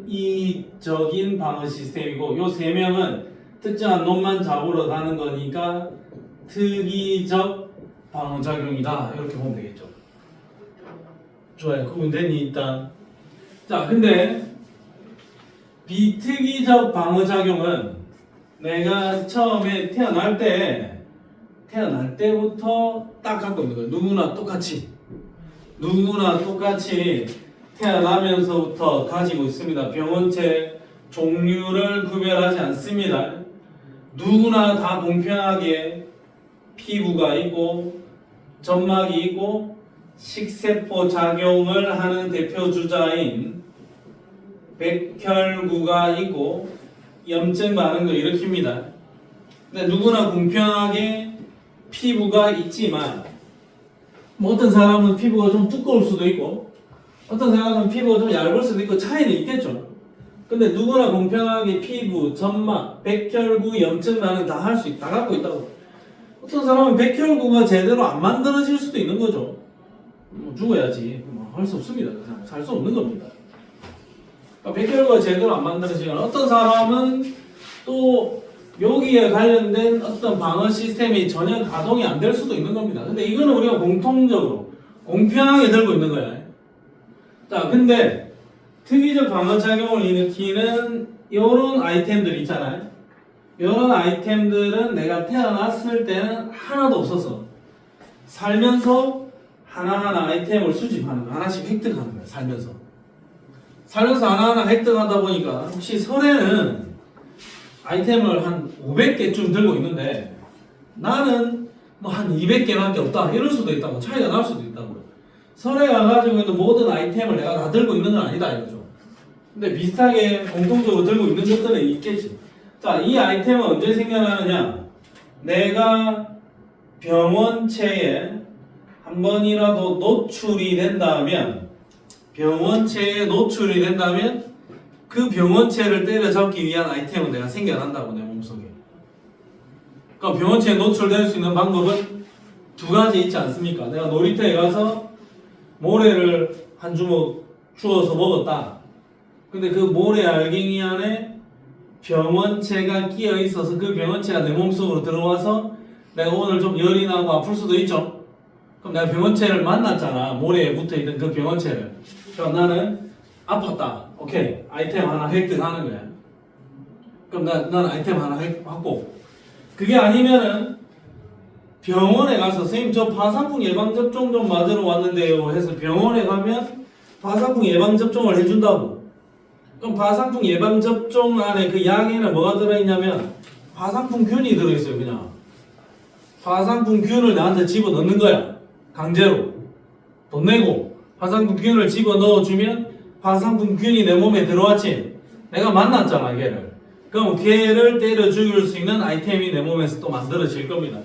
비특이적인 방어 시스템이고, 요 세 명은 특정한 놈만 잡으러 가는 거니까 특이적 방어작용이다, 이렇게 보면 되겠죠. 좋아요. 그건 되니 일단. 자, 근데 비특이적 방어작용은 내가 처음에 태어날 때부터 딱 갖고 있는 거예요. 누구나 똑같이 태어나면서부터 가지고 있습니다. 병원체 종류를 구별하지 않습니다. 누구나 다 공평하게 피부가 있고 점막이 있고 식세포 작용을 하는 대표 주자인 백혈구가 있고 염증 반응도 일으킵니다. 근데 누구나 공평하게 피부가 있지만, 뭐 어떤 사람은 피부가 좀 두꺼울 수도 있고 어떤 사람은 피부가 좀 얇을 수도 있고 차이는 있겠죠. 근데 누구나 공평하게 피부, 점막, 백혈구, 염증 반응 다 할 수 있다, 다 갖고 있다고. 어떤 사람은 백혈구가 제대로 안 만들어질 수도 있는 거죠. 뭐 죽어야지, 뭐 할 수 없습니다. 살 수 없는 겁니다. 그러니까 백혈구가 제대로 안 만들어지거나, 어떤 사람은 또 여기에 관련된 어떤 방어 시스템이 전혀 가동이 안 될 수도 있는 겁니다. 근데 이거는 우리가 공통적으로 공평하게 들고 있는 거야. 자, 근데 특이적 방어 작용을 일으키는 이런 아이템들 있잖아요. 이런 아이템들은 내가 태어났을 때는 하나도 없었어. 살면서 하나하나 아이템을 수집하는 거, 하나씩 획득하는 거야. 살면서 하나하나 획득하다 보니까, 혹시 설에는 아이템을 한 500개쯤 들고 있는데 나는 뭐 한 200개밖에 없다, 이럴 수도 있다고. 차이가 날 수도 있다고요. 설에 가가지고 있는 모든 아이템을 내가 다 들고 있는 건 아니다, 이거죠. 근데 비슷하게 공통적으로 들고 있는 것들은 있겠지. 자, 이 아이템은 언제 생겨나느냐? 내가 병원체에 한 번이라도 노출이 된다면, 그 병원체를 때려잡기 위한 아이템은 내가 생겨난다고, 내 몸속에. 그러니까 병원체에 노출될 수 있는 방법은 두 가지 있지 않습니까? 내가 놀이터에 가서 모래를 한 주먹 주워서 먹었다. 근데 그 모래 알갱이 안에 병원체가 끼어 있어서 그 병원체가 내 몸속으로 들어와서 내가 오늘 좀 열이 나고 아플 수도 있죠. 그럼 내가 병원체를 만났잖아. 모래에 붙어있던 그 병원체를. 그럼 나는 아팠다. 오케이. 아이템 하나 획득하는 거야. 그럼 난 아이템 하나 확보. 그게 아니면은 병원에 가서, 선생님 저 파상풍 예방접종 좀 맞으러 왔는데요 해서 병원에 가면 파상풍 예방접종을 해준다고. 그럼 파상풍 예방접종 안에 그 약에는 뭐가 들어있냐면 파상풍균이 들어있어요. 그냥 파상풍균을 나한테 집어넣는 거야. 강제로 돈 내고 파상풍균을 집어넣어주면 파상풍균이 내 몸에 들어왔지. 내가 만났잖아, 걔를. 그럼 걔를 때려 죽일 수 있는 아이템이 내 몸에서 또 만들어질 겁니다.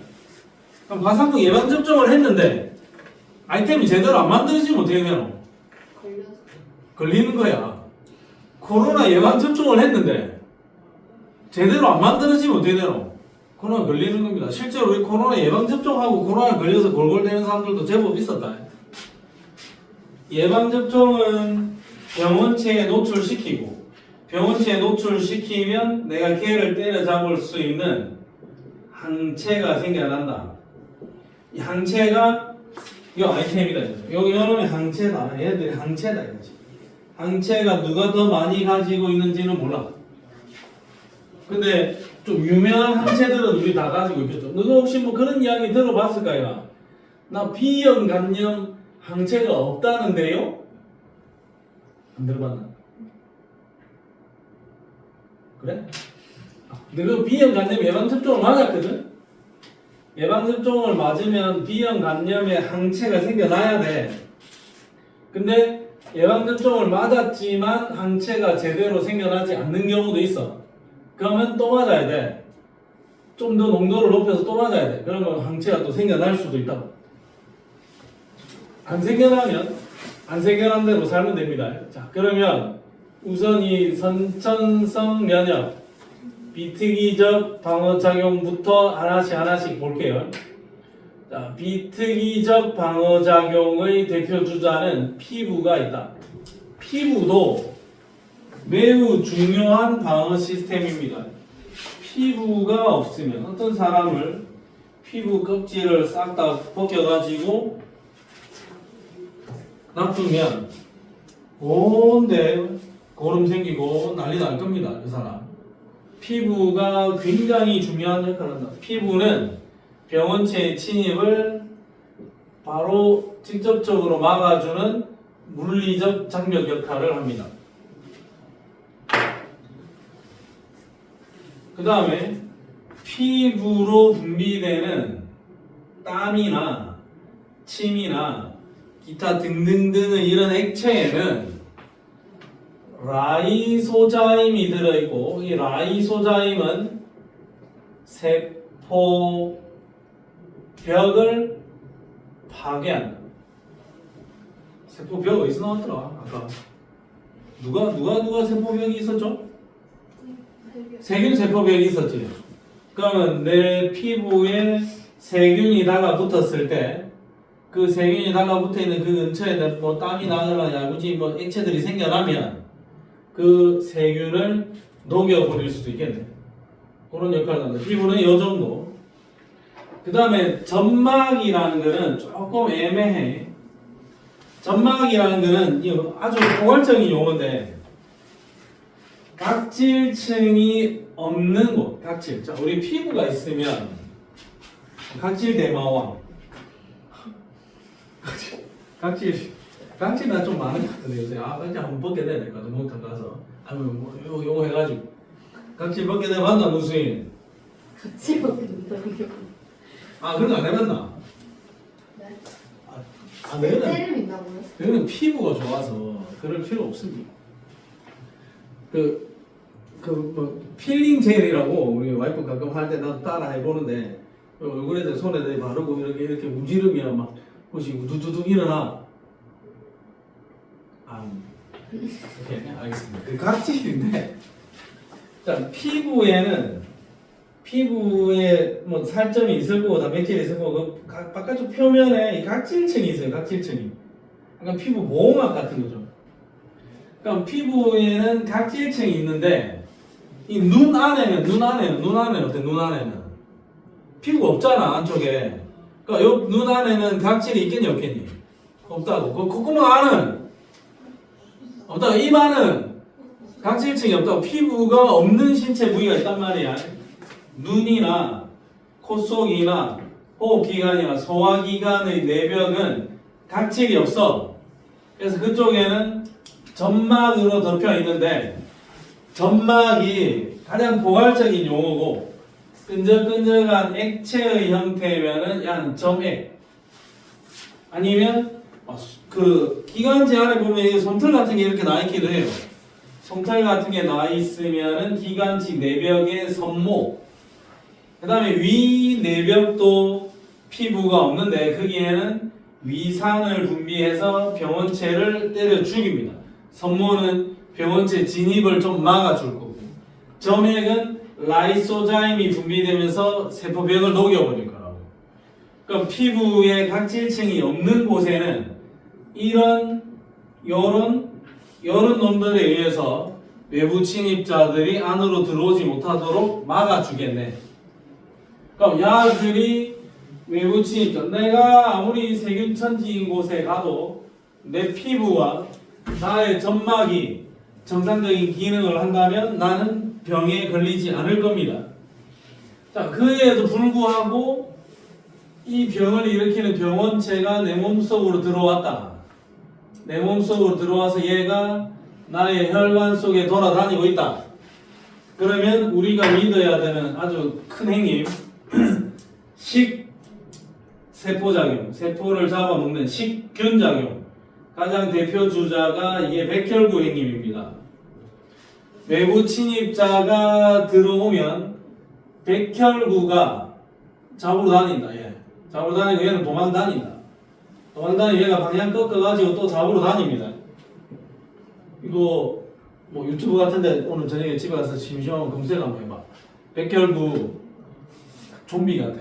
그럼 파상풍 예방접종을 했는데 아이템이 제대로 안 만들어지면 어떻게 되노? 걸리는 거야. 코로나 예방접종을 했는데 제대로 안 만들어지면 어떻게 되노? 코로나 걸리는 겁니다. 실제로 우리 코로나 예방접종하고 코로나 걸려서 골골대는 사람들도 제법 있었다. 예방접종은 병원체에 노출시키고, 병원체에 노출시키면 내가 걔를 때려잡을 수 있는 항체가 생겨난다. 이 항체가 이 아이템이다. 여기 여러분의 항체다. 얘들이 항체다, 이거지. 항체가 누가 더 많이 가지고 있는지는 몰라. 근데 좀 유명한 항체들은 우리 다 가지고 있겠죠. 너가 혹시 뭐 그런 이야기 들어봤을까요? 나 B형 간염 항체가 없다는데요? 안 들어봤나? 그래? 너가 B형 간염 예방접종을 맞았거든? 예방접종을 맞으면 B형 간염의 항체가 생겨나야 돼. 근데 예방접종을 맞았지만 항체가 제대로 생겨나지 않는 경우도 있어. 그러면 또 맞아야 돼. 좀 더 농도를 높여서 또 맞아야 돼. 그러면 항체가 또 생겨날 수도 있다고. 안 생겨나면 안 새겨난 대로 살면 됩니다. 자, 그러면 우선 이 선천성 면역 비특이적 방어작용부터 하나씩 볼게요. 자, 비특이적 방어작용의 대표 주자는 피부가 있다. 피부도 매우 중요한 방어 시스템입니다. 피부가 없으면 어떤 사람을 피부 껍질을 싹 다 벗겨가지고 놔두면 온데 고름 생기고 난리 날 겁니다. 그 사람. 피부가 굉장히 중요한 역할을 한다. 피부는 병원체의 침입을 바로 직접적으로 막아주는 물리적 장벽 역할을 합니다. 그 다음에 피부로 분비되는 땀이나 침이나 기타 등등등의 이런 액체에는 라이소자임이 들어있고 이 라이소자임은 세포 벽을 파괴한다. 세포 벽 어디서 나왔더라? 아까 누가 세포벽이 있었죠? 세균 세포벽이 있었지. 그러면 내 피부에 세균이 달라붙었을 때 그 세균이 달라붙어 있는 그 근처에 뭐 땀이 나거나 야구지 뭐 액체들이 생겨나면 그 세균을 녹여버릴 수도 있겠네. 그런 역할을 합니다. 피부는 이 정도. 그 다음에 점막이라는 거는 조금 애매해. 점막이라는 거는 아주 포괄적인 용어인데 각질층이 없는 곳, 각질. 자, 우리 피부가 있으면 각질 대마왕. 각질은 좀 많은 것 같은데 요새. 각질 한번 벗게 돼야 될 것 같아. 목욕탕 가서. 뭐 요거 해가지고 각질 벗게 되면 한다 무수인. 같이 먹게 된다는 게. 그런 거 안 해봤나? 네. 너희는 때림이 있나고요? 너희는 피부가 좋아서 그럴 필요 없습니다. 뭐 필링 젤이라고 우리 와이프 가끔 할 때 나도 따라 해보는데 얼굴에다 손에다 바르고 이렇게 문지르면 막 혹시 우두두둑 일어나. 오케이 알겠습니다. 그 각질인데 자 피부에 뭐 살점이 있을 거고 단백질이 있을 거고 그 바깥쪽 표면에 이 각질층이 있어요. 각질층이. 그러니까 피부 모공막 같은 거죠. 그럼 피부에는 각질층이 있는데 이 눈 안에는 어때? 눈 안에는 피부가 없잖아 안쪽에. 그러니까 요 눈 안에는 각질이 있겠니 없겠니? 없다고. 그 콧구멍 안은 없다고. 입 안은 각질층이 없다고. 피부가 없는 신체 부위가 있단 말이야. 눈이나 콧속이나 호흡기관이나 소화기관의 내벽은 각질이 없어. 그래서 그쪽에는 점막으로 덮여 있는데 점막이 가장 포괄적인 용어고 끈적끈적한 액체의 형태면은 양 점액 아니면 그 기관지 안에 보면 이 솜털 같은 게 이렇게 나 있기도 해요. 솜털 같은 게 나 있으면은 기관지 내벽의 섬모. 그 다음에 위 내벽도 피부가 없는데 거기에는 위산을 분비해서 병원체를 때려 죽입니다. 섬모는 병원체 진입을 좀 막아줄 거고 점액은 라이소자임이 분비되면서 세포벽을 녹여버릴 거라고. 그럼 피부에 각질층이 없는 곳에는 요런 놈들에 의해서 외부 침입자들이 안으로 들어오지 못하도록 막아주겠네. 그럼 야들이 외부 침입자, 내가 아무리 세균천지인 곳에 가도 내 피부와 나의 점막이 정상적인 기능을 한다면 나는 병에 걸리지 않을 겁니다. 자, 그에도 불구하고 이 병을 일으키는 병원체가 내 몸속으로 들어왔다. 내 몸속으로 들어와서 얘가 나의 혈관 속에 돌아다니고 있다. 그러면 우리가 믿어야 되는 아주 큰 행위 식세포작용, 세포를 잡아먹는 식균작용. 가장 대표 주자가 이게 백혈구 행님입니다. 외부 침입자가 들어오면 백혈구가 잡으러 다닌다. 잡으러 다니고 얘는 도망 다닌다. 도망다니 얘가 방향 꺾어가지고 또 잡으러 다닙니다. 이거 뭐 유튜브 같은데 오늘 저녁에 집에 가서 심심하면 검색 한번 해봐. 백혈구 좀비 같아.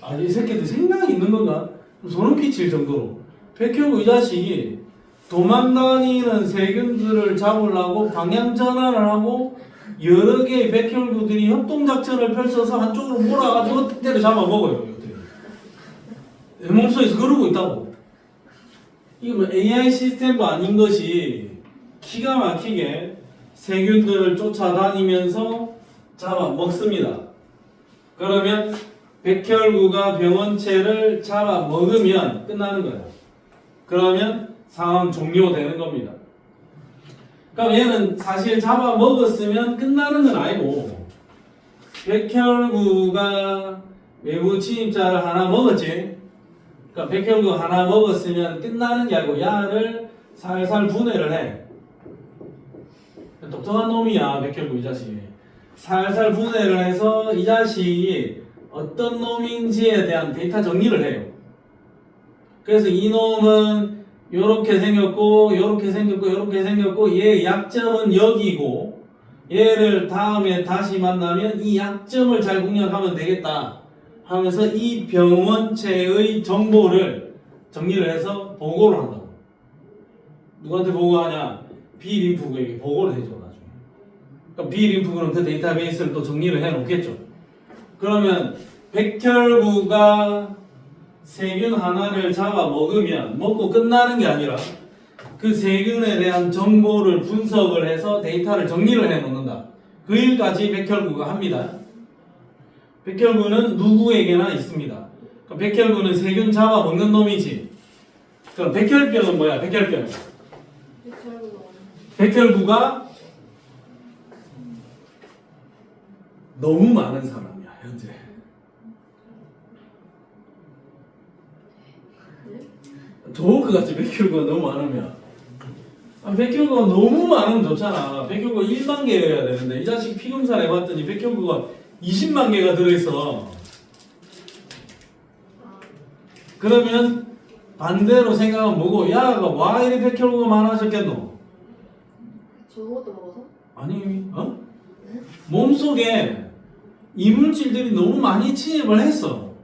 아니 이 새끼들 생각이 있는 건가? 소름 끼칠 정도로. 백혈구 이 자식이 도망다니는 세균들을 잡으려고 방향 전환을 하고 여러 개의 백혈구들이 협동작전을 펼쳐서 한쪽으로 몰아가지고 그때를 잡아먹어요. 이것들이. 내 몸속에서 그러고 있다고. 이게 뭐 AI 시스템도 아닌 것이 기가 막히게 세균들을 쫓아다니면서 잡아먹습니다. 그러면 백혈구가 병원체를 잡아먹으면 끝나는 거예요. 그러면 상황 종료되는 겁니다. 그럼 얘는 사실 잡아먹었으면 끝나는 건 아니고 백혈구가 외부 침입자를 하나 먹었지. 그러니까 백혈구 하나 먹었으면 끝나는 게 아니고 야를 살살 분해를 해. 똑똑한 놈이야 백혈구 이 자식이. 살살 분해를 해서 이 자식이 어떤 놈인지에 대한 데이터 정리를 해요. 그래서 이 놈은 요렇게 생겼고 요렇게 생겼고 요렇게 생겼고 얘의 약점은 여기고 얘를 다음에 다시 만나면 이 약점을 잘 공략하면 되겠다 하면서 이 병원체의 정보를 정리를 해서 보고를 한다고. 누구한테 보고하냐? 비림프구에게 보고를 해줘 나중에. 그러니까 비림프구는 그 데이터베이스를 또 정리를 해 놓겠죠. 그러면 백혈구가 세균 하나를 잡아 먹으면 먹고 끝나는 게 아니라 그 세균에 대한 정보를 분석을 해서 데이터를 정리를 해 놓는다. 그 일까지 백혈구가 합니다. 백혈구는 누구에게나 있습니다. 백혈구는 세균 잡아 먹는 놈이지. 그럼 백혈병은 뭐야? 백혈병. 백혈구가 너무 많은 사람이야 현재. 좋을 것 같지 백혈구가 너무 많으면. 백혈구가 너무 많으면 좋잖아. 백혈구가 1만 개여야 되는데 이 자식 피검사 해봤더니 백혈구가 20만 개가 들어있어. 그러면 반대로 생각하면 뭐고? 야, 와 이리 백혈구가 많아졌겠노? 저것도 먹어서? 아니, 몸속에 이물질들이 너무 많이 침입을 했어.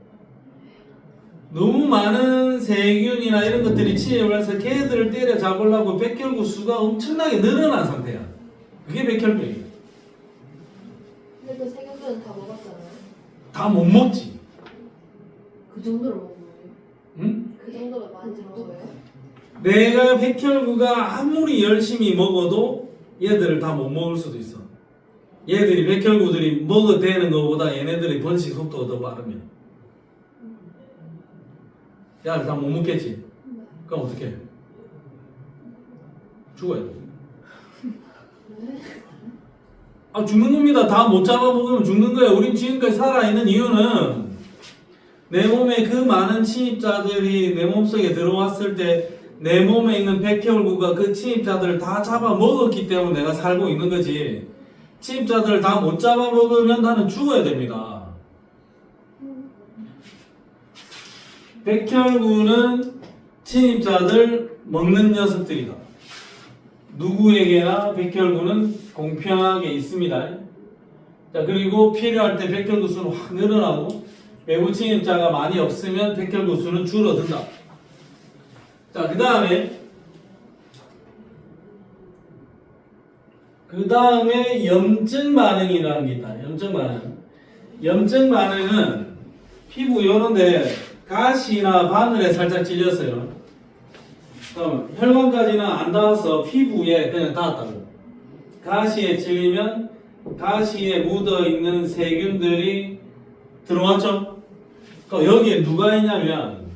너무 많은 세균이나 이런 것들이 침입을 해서 걔들을 때려잡으려고 백혈구 수가 엄청나게 늘어난 상태야. 그게 백혈병이야. 근데 그 세균들은 다 먹었잖아요. 다 못 먹지. 그 정도로 먹은 거예요? 응? 그 정도로 많이 먹어요? 내가 백혈구가 아무리 열심히 먹어도 얘들을 다 못 먹을 수도 있어. 얘들이 백혈구들이 먹어대는 것보다 얘네들의 번식 속도가 더 빠르면 야를 다 못 먹겠지. 그럼 어떻게 해? 죽어야 돼. 죽는 겁니다. 다 못 잡아먹으면 죽는 거야. 우린 지금까지 살아있는 이유는 내 몸에 그 많은 침입자들이 내 몸속에 들어왔을 때 내 몸에 있는 백혈구가 그 침입자들을 다 잡아먹었기 때문에 내가 살고 있는 거지. 침입자들을 다 못 잡아먹으면 나는 죽어야 됩니다. 백혈구는 침입자들 먹는 녀석들이다. 누구에게나 백혈구는 공평하게 있습니다. 자, 그리고 필요할 때 백혈구 수는 확 늘어나고 외부 침입자가 많이 없으면 백혈구 수는 줄어든다. 자, 그 다음에 염증 반응이라는 게 있다. 염증 반응. 염증 반응은 피부 요런데 가시나 바늘에 살짝 찔렸어요. 그럼 혈관까지는 안 닿아서 피부에 그냥 닿았다고. 가시에 찔리면 가시에 묻어있는 세균들이 들어왔죠? 그럼 여기에 누가 있냐면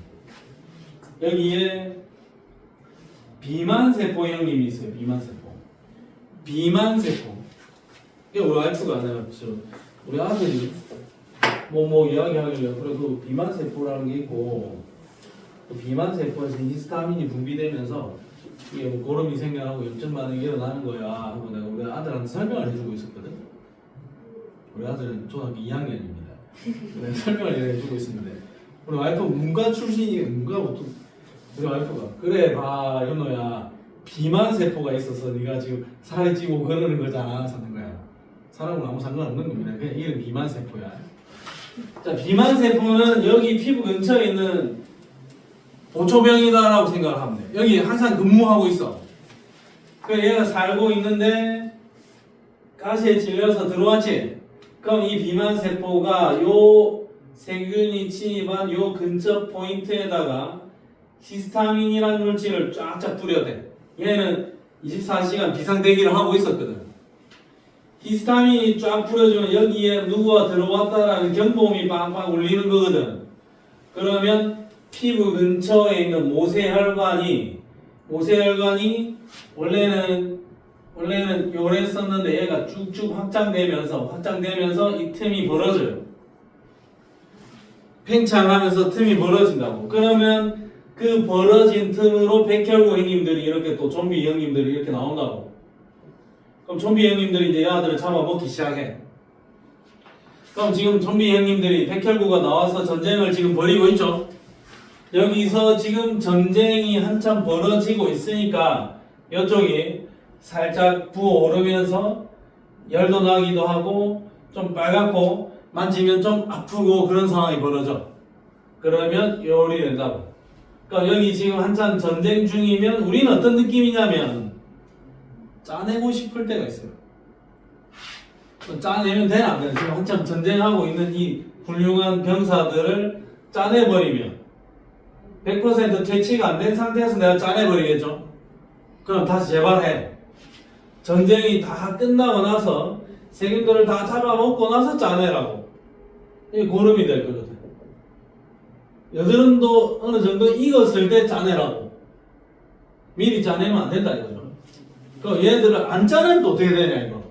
여기에 비만세포 형님이 있어요. 비만세포. 이게 우리 와이프가 안 해봤죠. 우리 아들이 뭐 이야기하길래 그래 그 비만세포라는 게 있고 그 비만세포에서 히스타민이 분비되면서 이게 뭐 고름이 생겨나고 염증 반응이 일어나는 거야 하고 내가 우리 아들한테 설명을 해주고 있었거든. 우리 아들은 초등학교 2학년입니다. 내가 설명을 해주고 있었는데 우리 와이프 문과 출신이 문과 보통 우리 와이프가 그래 봐 연호야 비만 세포가 있어서 네가 지금 살이 찌고 그러는 거잖아 하는 거야. 사람은 아무 상관없는 겁니다. 그냥 이름 비만 세포야. 자 비만 세포는 여기 피부 근처에 있는 보초병이다라고 생각을 하면 돼. 여기 항상 근무하고 있어. 그 얘가 살고 있는데 가시에 찔려서 들어왔지. 그럼 이 비만 세포가 요 세균이 침입한 요 근처 포인트에다가 히스타민이라는 물질을 쫙쫙 뿌려대. 얘는 24시간 비상대기를 하고 있었거든. 히스타민이 쫙 뿌려주면 여기에 누구가 들어왔다라는 경보음이 빵빵 울리는 거거든. 그러면 피부 근처에 있는 모세혈관이 원래는 요랬었는데 얘가 쭉쭉 확장되면서 이 틈이 벌어져요. 팽창하면서 틈이 벌어진다고. 그러면 그 벌어진 틈으로 백혈구 형님들이 이렇게 또 좀비 형님들이 이렇게 나온다고. 그럼 좀비 형님들이 이제 얘들을 잡아먹기 시작해. 그럼 지금 좀비 형님들이 백혈구가 나와서 전쟁을 지금 벌이고 있죠. 여기서 지금 전쟁이 한참 벌어지고 있으니까 이쪽이 살짝 부어오르면서 열도 나기도 하고 좀 빨갛고 만지면 좀 아프고 그런 상황이 벌어져. 그러면 요리 된다고. 그러니까 여기 지금 한참 전쟁 중이면 우리는 어떤 느낌이냐면 짜내고 싶을 때가 있어요. 짜내면 되나 안 되나? 지금 한참 전쟁하고 있는 이 훌륭한 병사들을 짜내버리면 100% 퇴치가 안 된 상태에서 내가 짜내버리겠죠? 그럼 다시 재발해. 전쟁이 다 끝나고 나서 세균들을 다 잡아먹고 나서 짜내라고. 이게 고름이 될 거거든. 여드름도 어느 정도 익었을 때 짜내라고. 미리 짜내면 안 된다 이거죠. 그럼 얘들을 안 짜내면 또 어떻게 되냐 이거.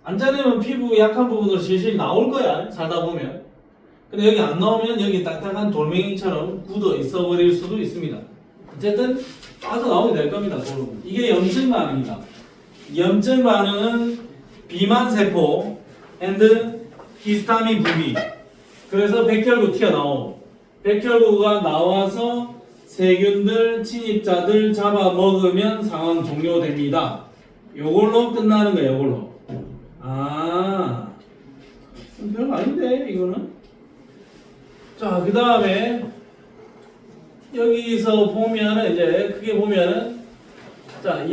안 짜내면 피부 약한 부분으로 실실 나올 거야 살다 보면. 근데 여기 안 나오면 여기 딱딱한 돌멩이처럼 굳어 있어 버릴 수도 있습니다. 어쨌든 빠져나오게 될 겁니다. 고름은. 이게 염증 반응입니다. 염증 반응은 비만세포 and 히스타민 분비. 그래서 백혈구 튀어나오고 백혈구가 나와서 세균들, 침입자들 잡아먹으면 상황 종료됩니다. 요걸로 끝나는 거예요. 요걸로. 아, 별거 아닌데 이거는. 자, 그 다음에 여기서 보면은 이제 크게 보면은 자,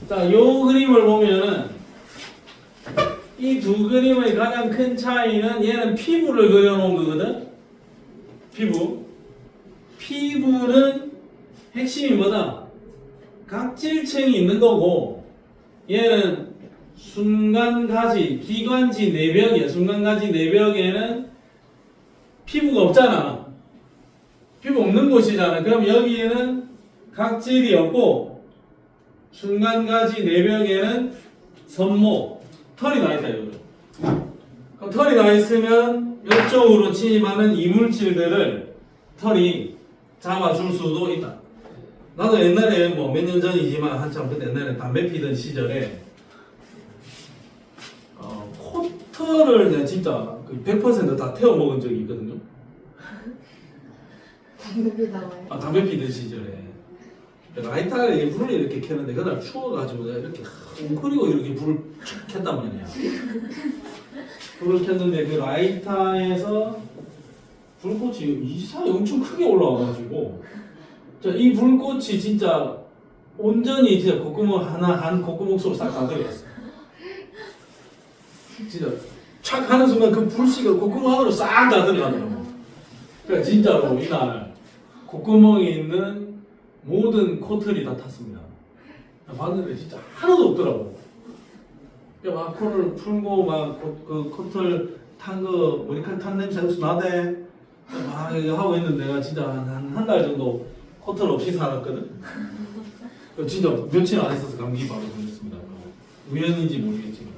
자, 요 그림을 보면은 이 두 그림의 가장 큰 차이는 얘는 피부를 그려놓은 거거든. 피부는 핵심이 뭐다? 각질층이 있는 거고 얘는 순간가지, 기관지 내벽이야. 순간가지 내벽에는 피부가 없잖아. 피부 없는 곳이잖아. 그럼 여기에는 각질이 없고 순간가지 내벽에는 선모, 털이 나 있다 이거죠. 그럼 털이 나 있으면 이쪽으로 침입하는 이물질들을 털이 잡아줄 수도 있다. 나도 옛날에 뭐 몇 년 전이지만 한참 그때 옛날에 담배 피던 시절에 코털을 내가 진짜 100% 태워 먹은 적이 있거든요. 담배 피다가요? 담배 피던 시절에 라이터에 불을 이렇게 켰는데 그날 추워가지고 내가 이렇게 웅크리고 이렇게 불을 촥 켰단 말이야. 불을 켰는데 그 라이터에서 불꽃이 이상하게 엄청 크게 올라와가지고 이 불꽃이 진짜 온전히 진짜 콧구멍 하나 한 콧구멍 속으로 싹 다 들어갔어. 진짜 착 하는 순간 그 불씨가 콧구멍 안으로 싹 다 들어가더라고. 그러니까 진짜로 이날 콧구멍에 있는 모든 코털이 다 탔습니다. 봤는데 진짜 하나도 없더라고. 막 코를 풀고 막 그 코털 탄 거 머리카락 탄 냄새 혹시 나대? 막 이거 하고 있는데 내가 진짜 한 달 정도 코털 없이 살았거든. 진짜 며칠 안 있어서 감기 바로 걸렸습니다. 우연인지 모르겠지만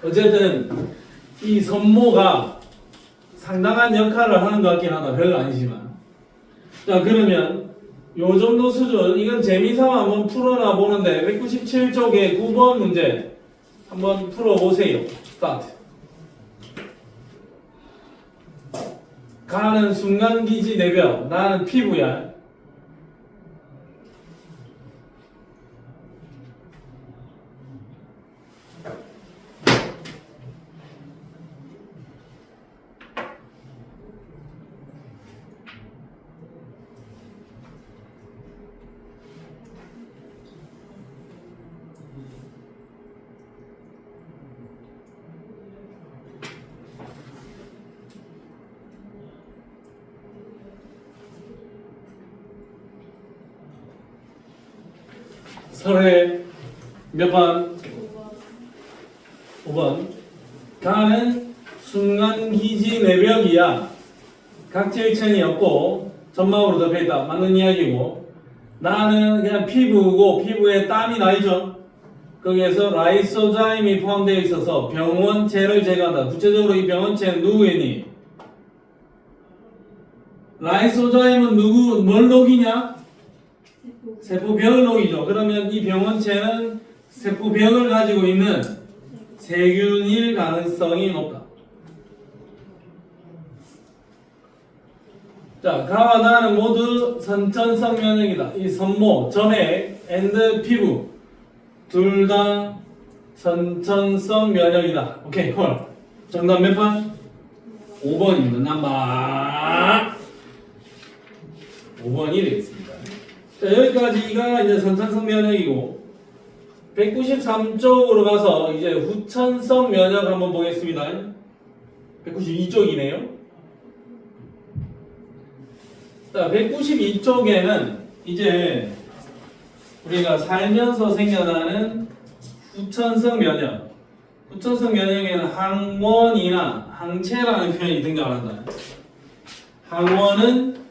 어쨌든 이 선모가 상당한 역할을 하는 것 같긴 하다. 별거 아니지만. 자, 그러면 요 정도 수준, 이건 재미삼아 한번 풀어나 보는데 197쪽에 9번 문제 한번 풀어보세요. 스타트. 가는 순간기지 내벽, 나는 피부야. 설해 몇 번? 5번. 가는 순간기지 내벽이야. 각질층이 없고 점막으로 덮여있다. 맞는 이야기고. 나는 그냥 피부고 피부에 땀이 나있죠. 거기에서 라이소자임이 포함되어 있어서 병원체를 제거한다. 구체적으로 이 병원체는 누구이니? 라이소자임은 뭘 녹이냐? 세포벽을 녹이죠. 그러면 이 병원체는 세포벽을 가지고 있는 세균일 가능성이 높다. 자, 가와 나는 모두 선천성 면역이다. 이 선모, 점액, 앤드 피부 둘 다 선천성 면역이다. 오케이, 콜. 정답 몇 번? 5번입니다. 남바 5번이 되겠습니다. 자, 여기까지가 이제 선천성 면역이고 193쪽으로 가서 이제 후천성 면역 한번 보겠습니다. 192쪽이네요. 자, 192쪽에는 이제 우리가 살면서 생겨나는 후천성 면역. 후천성 면역에는 항원이나 항체라는 표현이 등장한다. 항원은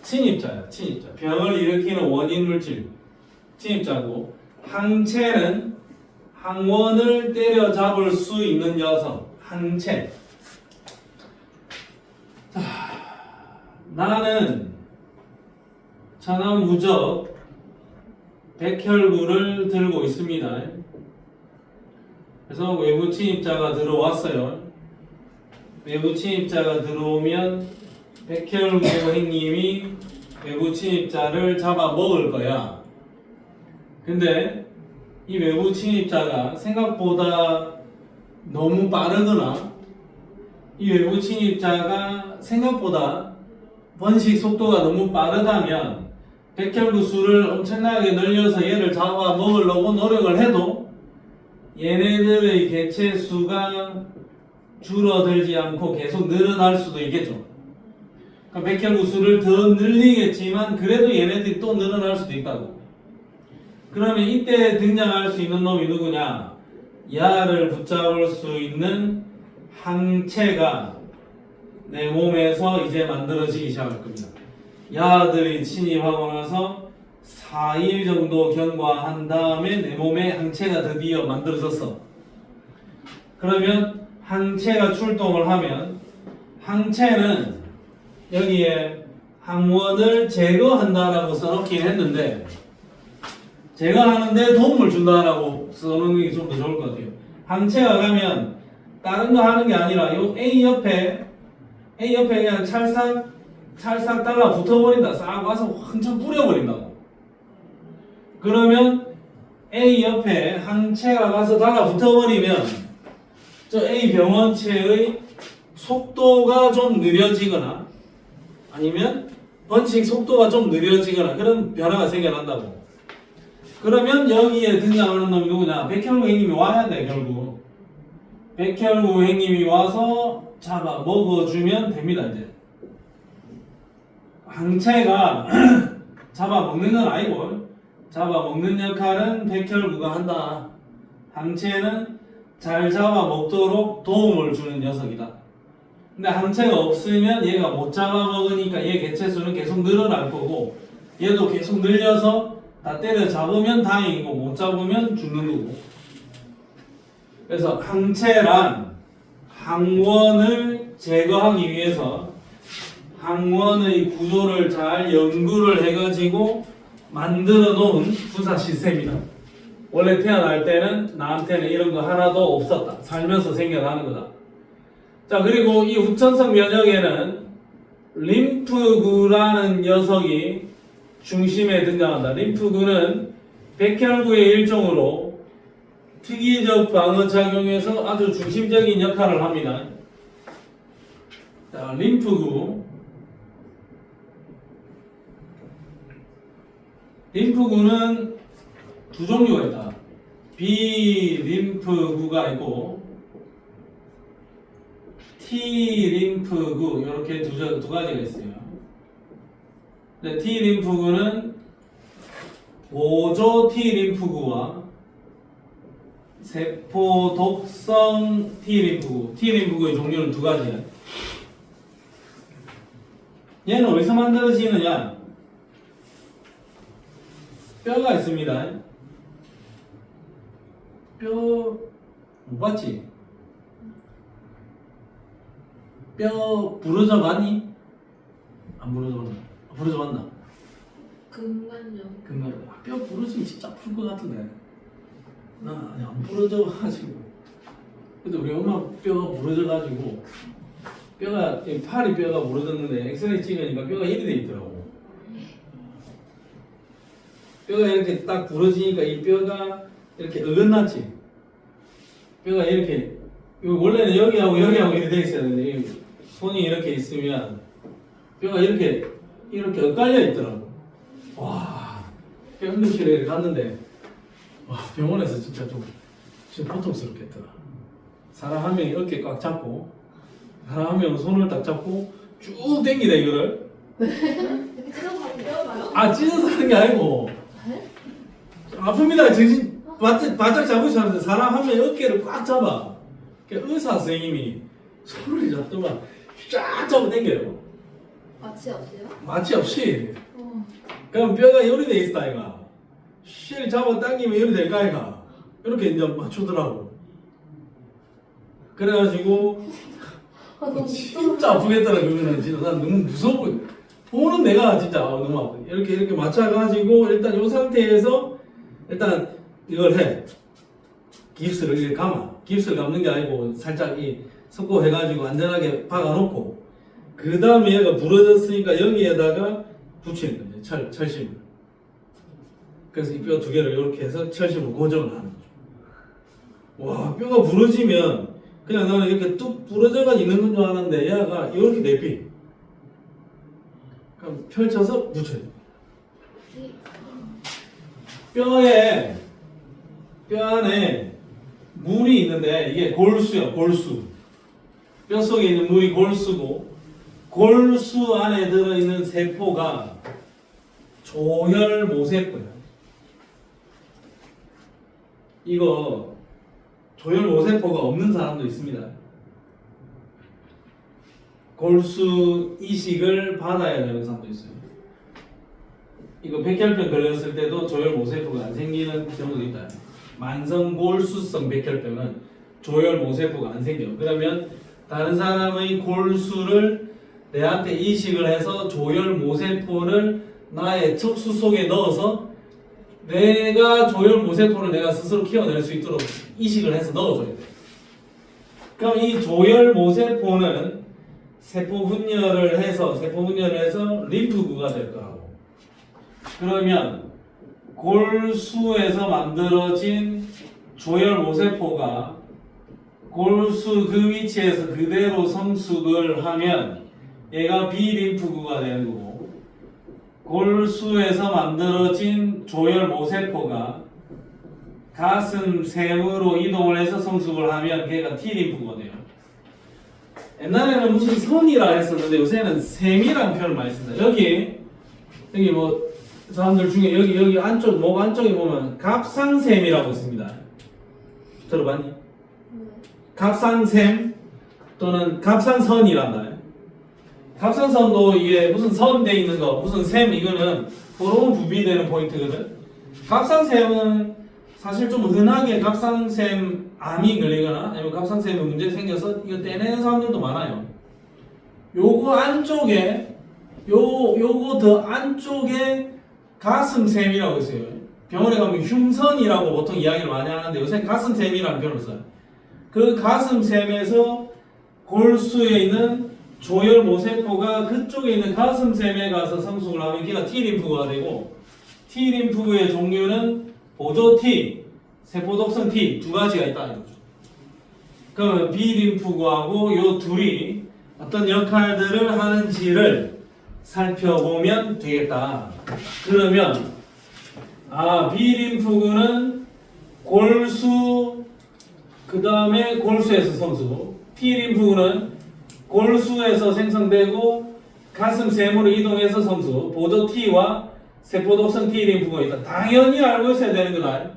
침입자야, 침입자. 병을 일으키는 원인 물질, 침입자고, 항체는 항원을 때려잡을 수 있는 녀석, 항체. 자, 나는 천하무적 백혈구를 들고 있습니다. 그래서 외부 침입자가 들어왔어요. 외부 침입자가 들어오면 백혈구 형님이 외부 침입자를 잡아 먹을 거야. 근데 이 외부 침입자가 생각보다 너무 빠르거나 이 외부 침입자가 생각보다 번식 속도가 너무 빠르다면 백혈구 수를 엄청나게 늘려서 얘를 잡아 먹으려고 노력을 해도 얘네들의 개체 수가 줄어들지 않고 계속 늘어날 수도 있겠죠. 그러니까 백혈구 수를 더 늘리겠지만 그래도 얘네들이 또 늘어날 수도 있다고. 그러면 이때 등장할 수 있는 놈이 누구냐? 야를 붙잡을 수 있는 항체가 내 몸에서 이제 만들어지기 시작할 겁니다. 야들이 침입하고 나서 4일 정도 경과한 다음에 내 몸에 항체가 드디어 만들어졌어. 그러면 항체가 출동을 하면 항체는 여기에 항원을 제거한다라고 써놓긴 했는데 제거하는데 도움을 준다라고 써놓는 게 좀 더 좋을 것 같아요. 항체가 가면 다른 거 하는 게 아니라 요 A 옆에 그냥 찰싹 달라 붙어버린다. 싹 와서 한참 뿌려버린다고. 그러면 A 옆에 항체가 가서 달라붙어버리면 저 A 병원체의 속도가 좀 느려지거나 아니면 번식 속도가 좀 느려지거나 그런 변화가 생겨난다고. 그러면 여기에 등장하는 놈이 누구냐? 백혈구 형님이 와야 돼. 결국 백혈구 형님이 와서 잡아 먹어주면 됩니다. 이제 항체가 잡아먹는 건 아니고 잡아먹는 역할은 백혈구가 한다. 항체는 잘 잡아먹도록 도움을 주는 녀석이다. 근데 항체가 없으면 얘가 못 잡아먹으니까 얘 개체수는 계속 늘어날 거고 얘도 계속 늘려서 다 때려 잡으면 다행이고 못 잡으면 죽는 거고. 그래서 항체란 항원을 제거하기 위해서 항원의 구조를 잘 연구를 해가지고 만들어 놓은 군사 시스템이다. 원래 태어날 때는 나한테는 이런 거 하나도 없었다. 살면서 생겨나는 거다. 자, 그리고 이 후천성 면역에는 림프구라는 녀석이 중심에 등장한다. 림프구는 백혈구의 일종으로 특이적 방어 작용에서 아주 중심적인 역할을 합니다. 자, 림프구는 두 종류가 있다. B림프구가 있고 T림프구 이렇게 두 가지가 있어요. 네, T림프구는 보조 T림프구와 세포 독성 T림프구의 종류는 두 가지야. 얘는 어디서 만들어지느냐? 뼈가 있습니다. 뼈 못 봤지? 뼈 부러져 봤니? 안 부러져 봤나? 부러져 봤나? 금관령. 뼈 부러지면 진짜 아플 것 같은데. 나 아니 안 부러져 가지고. 근데 우리 엄마 뼈가 부러져 가지고 뼈가 이 팔이 뼈가 부러졌는데 엑스레이 찍으니까 뼈가 이리 돼 있더라고. 뼈가 이렇게 딱 부러지니까 이 뼈가 이렇게 어긋났지. 뼈가 이렇게 원래는 여기하고 이렇게 돼 있어야 되는데 손이 이렇게 있으면 뼈가 이렇게 엇갈려 있더라고. 와, 뼈 응급실에 이렇게 갔는데 와, 병원에서 진짜 좀 고통스럽겠더라. 사람 한 명이 어깨 꽉 잡고 사람 한 명은 손을 딱 잡고 쭉 당기다 이거를. 이렇게 찢어서 하는 거예요? 아, 찢어서 하는 게 아니고 아픕니다. 정신 바짝 잡으시는데 사람 한 명이 어깨를 꽉 잡아. 의사 선생님이 손을 잡더만 쫙 잡아 당겨요. 마취 없이요? 마취 없이. 그럼 뼈가 열이 돼 있다 이가. 실 잡아 당기면 열이 될까 이가. 이렇게 이제 맞추더라고. 그래가지고 진짜 아프겠더라. 그거는 진짜 난 너무 무서워. 보는 내가 진짜 너무 아파. 이렇게 맞춰가지고 일단 이 상태에서 일단 이걸 해. 깁스를 이렇게 감아. 깁스를 감는 게 아니고 살짝 이 섞고 해가지고 안전하게 박아놓고 그 다음에 얘가 부러졌으니까 여기에다가 붙이는 거죠. 철심을. 그래서 이 뼈 두 개를 이렇게 해서 철심으로 고정을 하는 거죠. 와, 뼈가 부러지면 그냥 나는 이렇게 뚝 부러져가 있는 건 줄 알았는데 얘가 이렇게 내비. 그럼 펼쳐서 붙여요. 뼈 안에 물이 있는데 이게 골수야, 골수. 뼈 속에 있는 물이 골수고 골수 안에 들어있는 세포가 조혈모세포야. 이거 조혈모세포가 없는 사람도 있습니다. 골수 이식을 받아야 되는 사람도 있어요. 이거 백혈병 걸렸을 때도 조혈모세포가 안 생기는 경우도 있다. 만성골수성 백혈병은 조혈모세포가 안 생겨. 그러면 다른 사람의 골수를 내한테 이식을 해서 조혈모세포를 나의 척수 속에 넣어서 내가 조혈모세포를 내가 스스로 키워낼 수 있도록 이식을 해서 넣어줘야 돼. 그럼 이 조혈모세포는 세포 분열을 해서 림프구가 될 거라고. 그러면 골수에서 만들어진 조혈모세포가 골수 그 위치에서 그대로 성숙을 하면 얘가 B림프구가 되는 거고, 골수에서 만들어진 조혈모세포가 가슴 샘으로 이동을 해서 성숙을 하면 걔가 T림프구가 돼요. 옛날에는 무슨 선이라 했었는데 요새는 샘이라는 표현을 많이 씁니다. 여기 뭐 사람들 중에 여기 안쪽 목 안쪽에 보면 갑상샘이라고 있습니다. 들어봤니? 갑상샘 또는 갑상선이란다. 갑상선도 이게 무슨 선 돼 있는 거, 무슨 샘 이거는 호르몬 분비되는 포인트거든. 갑상샘은 사실 좀 흔하게 갑상샘 암이 걸리거나 아니면 갑상샘에 문제 생겨서 이거 떼내는 사람들도 많아요. 요거 안쪽에 요거 더 안쪽에 가슴샘이라고 있어요. 병원에 가면 흉선이라고 보통 이야기를 많이 하는데 요새 가슴샘이라는 표현을 써요. 그 가슴샘에서 골수에 있는 조혈 모세포가 그쪽에 있는 가슴샘에 가서 성숙을 하면 걔가 T림프구가 되고 T림프구의 종류는 보조 T, 세포 독성 T 두 가지가 있다 이거죠. 그러면 B림프구하고 요 둘이 어떤 역할들을 하는지를 살펴보면 되겠다. 그러면 B림프구는 골수 그 다음에 골수에서 성수, T림프구는 골수에서 생성되고 가슴샘으로 이동해서 성수, 보조 T와 세포 독성 T림프가 있다. 당연히 알고 있어야 되는 거다.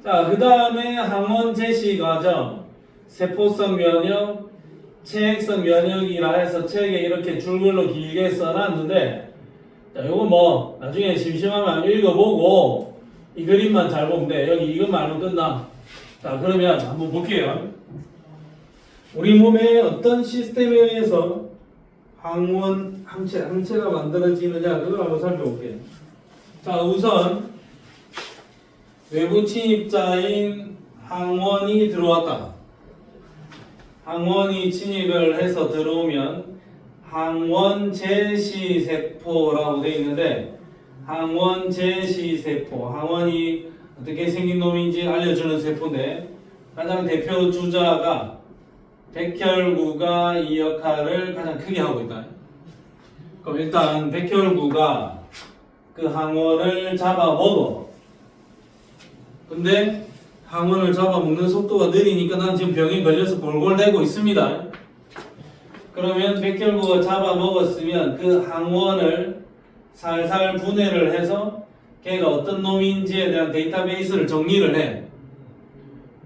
자, 그 다음에 항원 제시 과정, 세포성 면역, 체액성 면역이라 해서 책에 이렇게 줄글로 길게 써놨는데, 자, 요거 뭐 나중에 심심하면 읽어보고 이 그림만 잘 보면 돼. 여기 이것만 알면 끝나. 자, 그러면 한번 볼게요. 우리 몸의 어떤 시스템에 의해서 항체가 만들어지느냐 그걸 한번 살펴볼게요. 자, 우선 외부 침입자인 항원이 들어왔다. 항원이 침입을 해서 들어오면 항원 제시세포라고 되어 있는데, 항원 제시세포, 항원이 어떻게 생긴 놈인지 알려주는 세포인데, 가장 대표 주자가 백혈구가 이 역할을 가장 크게 하고 있다. 그럼 일단 백혈구가 그 항원을 잡아먹어. 근데 항원을 잡아먹는 속도가 느리니까 난 지금 병에 걸려서 골골대고 있습니다. 그러면 백혈구가 잡아먹었으면 그 항원을 살살 분해를 해서 걔가 어떤 놈인지에 대한 데이터베이스를 정리를 해.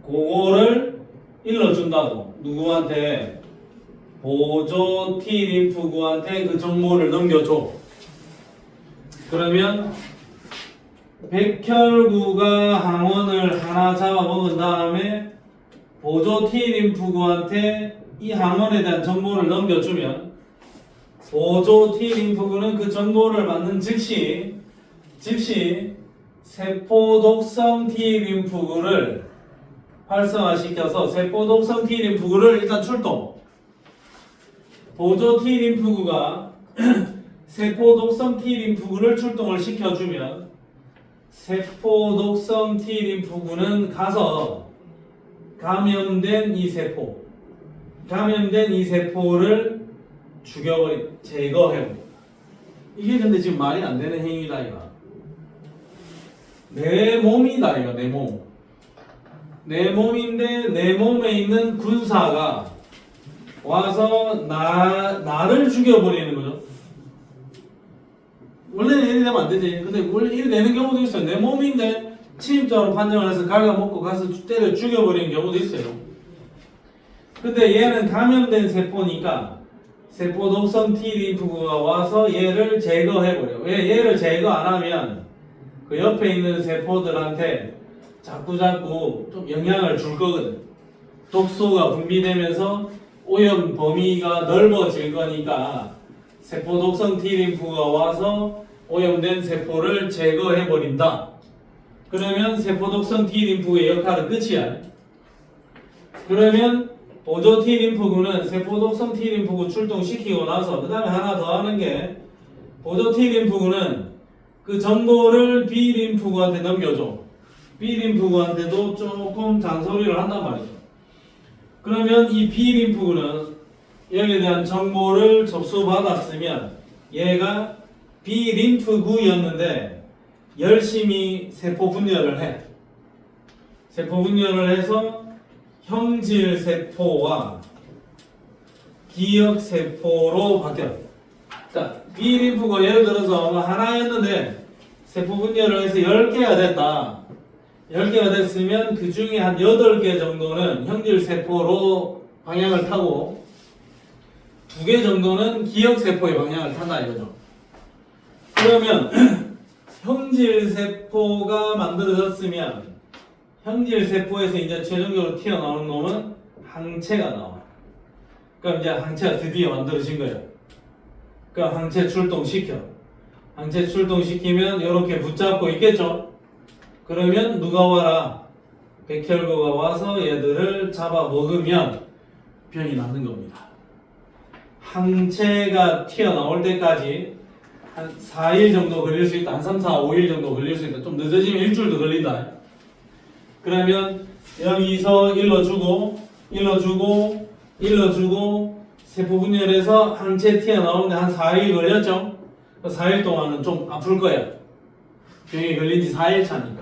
그거를 일러준다고. 누구한테? 보조 T림프구한테 그 정보를 넘겨줘. 그러면 백혈구가 항원을 하나 잡아먹은 다음에 보조 T림프구한테 이 항원에 대한 정보를 넘겨주면 보조 T림프구는 그 정보를 받는 즉시 세포 독성 T림프구를 활성화시켜서 세포 독성 T림프구를 일단 출동. 보조 T림프구가 세포 독성 T림프구를 출동을 시켜주면 세포 독성 T림프구는 가서 감염된 이 세포를 제거해요. 이게 근데 지금 말이 안 되는 행위다 이거. 내 몸이다 이거. 내 몸인데 내 몸에 있는 군사가 와서 나를 죽여버리는 거죠. 원래는 이리 되면 안 되지. 근데 원래 이리 되는 경우도 있어요. 내 몸인데 침입자로 판정을 해서 갉아먹고 가서 때려 죽여버리는 경우도 있어요. 근데 얘는 감염된 세포니까 세포 독성 T림프구가 와서 얘를 제거해버려. 왜 얘를 제거 안 하면 그 옆에 있는 세포들한테 자꾸 좀 영향을 줄 거거든. 독소가 분비되면서 오염 범위가 넓어질 거니까 세포 독성 T림프가 와서 오염된 세포를 제거해버린다. 그러면 세포 독성 T림프의 역할은 끝이야. 그러면 보조 T림프구는 세포 독성 T림프구 출동시키고 나서 그 다음에 하나 더 하는 게 보조 T림프구는 그 정보를 B림프구한테 넘겨줘. B림프구한테도 조금 잔소리를 한단 말이죠. 그러면 이 B림프구는 여기에 대한 정보를 접수받았으면 얘가 B림프구였는데 열심히 세포 분열을 해. 세포 분열을 해서 형질세포와 기억세포로 바뀌어요. 자, B림프가 예를 들어서 하나였는데 세포 분열을 해서 10개가 됐다. 10개가 됐으면 그 중에 한 8개 정도는 형질세포로 방향을 타고 2개 정도는 기억세포의 방향을 탄다 이거죠. 그러면 형질세포가 만들어졌으면 형질세포에서 이제 최종적으로 튀어나오는 놈은 항체가 나와. 그럼 이제 항체가 드디어 만들어진 거예요. 그럼 항체 출동시켜. 항체 출동시키면 이렇게 붙잡고 있겠죠. 그러면 누가 와라? 백혈구가 와서 얘들을 잡아먹으면 병이 나는 겁니다. 항체가 튀어나올 때까지 한 4일 정도 걸릴 수 있다. 한 3, 4, 5일 정도 걸릴 수 있다. 좀 늦어지면 일주일도 걸린다. 그러면 여기서 일러주고 세포 분열해서 항체 튀어나오는데 한 4일 걸렸죠? 4일 동안은 좀 아플 거야. 병이 걸린 지 4일 차니까.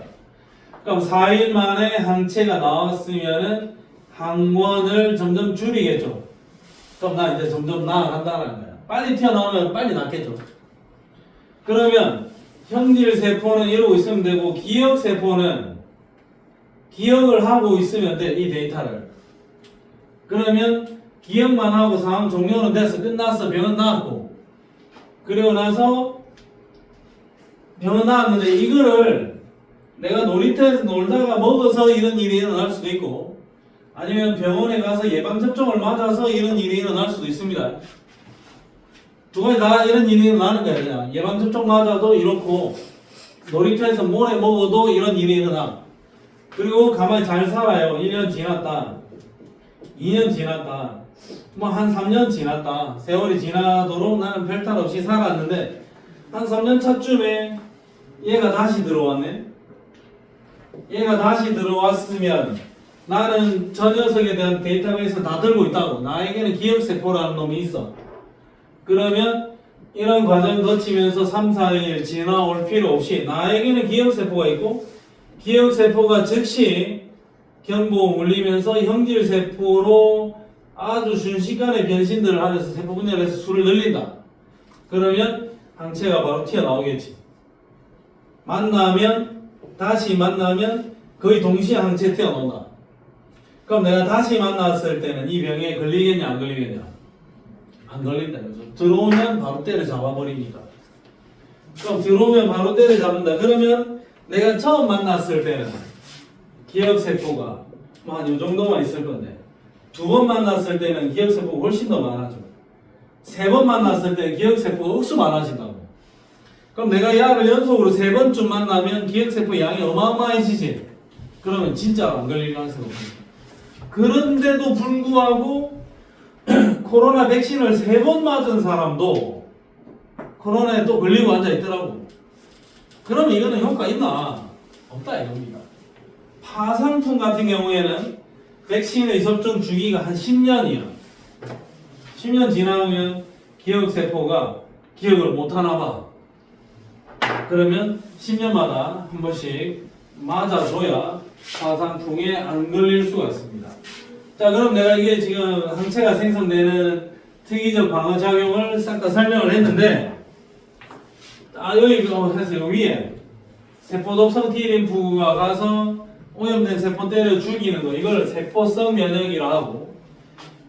그럼 4일 만에 항체가 나왔으면은 항원을 점점 줄이겠죠. 그럼 나 이제 점점 나아간다는 거야. 빨리 튀어나오면 빨리 낫겠죠. 그러면 형질 세포는 이러고 있으면 되고 기억 세포는 기억을 하고 있으면 돼. 이 데이터를. 그러면 기억만 하고 상황 종료는 돼서 끝났어. 병은 나았고. 그리고 나서 병은 나았는데 이거를 내가 놀이터에서 놀다가 먹어서 이런 일이 일어날 수도 있고 아니면 병원에 가서 예방접종을 맞아서 이런 일이 일어날 수도 있습니다. 두 가지 다 이런 일이 일어나는 거야. 그냥 예방접종 맞아도 이렇고 놀이터에서 모래 먹어도 이런 일이 일어나. 그리고 가만히 잘 살아요. 1년 지났다. 2년 지났다. 뭐 한 3년 지났다. 세월이 지나도록 나는 별탈 없이 살았는데 한 3년 차쯤에 얘가 다시 들어왔네. 얘가 다시 들어왔으면 나는 저 녀석에 대한 데이터베이스 다 들고 있다고. 나에게는 기억세포라는 놈이 있어. 그러면 이런 과정 거치면서 3, 4일 지나올 필요 없이 나에게는 기억세포가 있고 기억세포가 즉시 경보 울리면서 형질세포로 아주 순식간에 변신들을 하면서 세포 분열해서 수를 늘린다. 그러면 항체가 바로 튀어나오겠지. 다시 만나면 거의 동시에 항체 튀어나온다. 그럼 내가 다시 만났을 때는 이 병에 걸리겠냐 안 걸리겠냐? 안 걸린다. 그죠? 들어오면 바로 때려잡아 버리니까. 그럼 들어오면 바로 때려잡는다. 그러면 내가 처음 만났을 때는 기억세포가 뭐 한 요 정도만 있을 건데 두 번 만났을 때는 기억세포가 훨씬 더 많아져. 세 번 만났을 때는 기억세포가 억수 많아진다고. 그럼 내가 야를 연속으로 3번쯤 만나면 기억세포 양이 어마어마해지지. 그러면 진짜 안 걸릴 가능성이 없습니다. 그런데도 불구하고 코로나 백신을 3번 맞은 사람도 코로나에 또 걸리고 앉아있더라고. 그럼 이거는 효과 있나? 없다 이겁니다. 파상풍 같은 경우에는 백신의 접종 주기가 한 10년이야. 10년 지나면 기억세포가 기억을 못하나 봐. 그러면 10년마다 한 번씩 맞아줘야 파상풍에 안 걸릴 수가 있습니다. 자, 그럼 내가 이게 지금 항체가 생성되는 특이적 방어작용을 싹 다 설명을 했는데 여기 해서 요 위에 세포독성 T림프가 가서 오염된 세포 때려 죽이는 거 이걸 세포성 면역이라 하고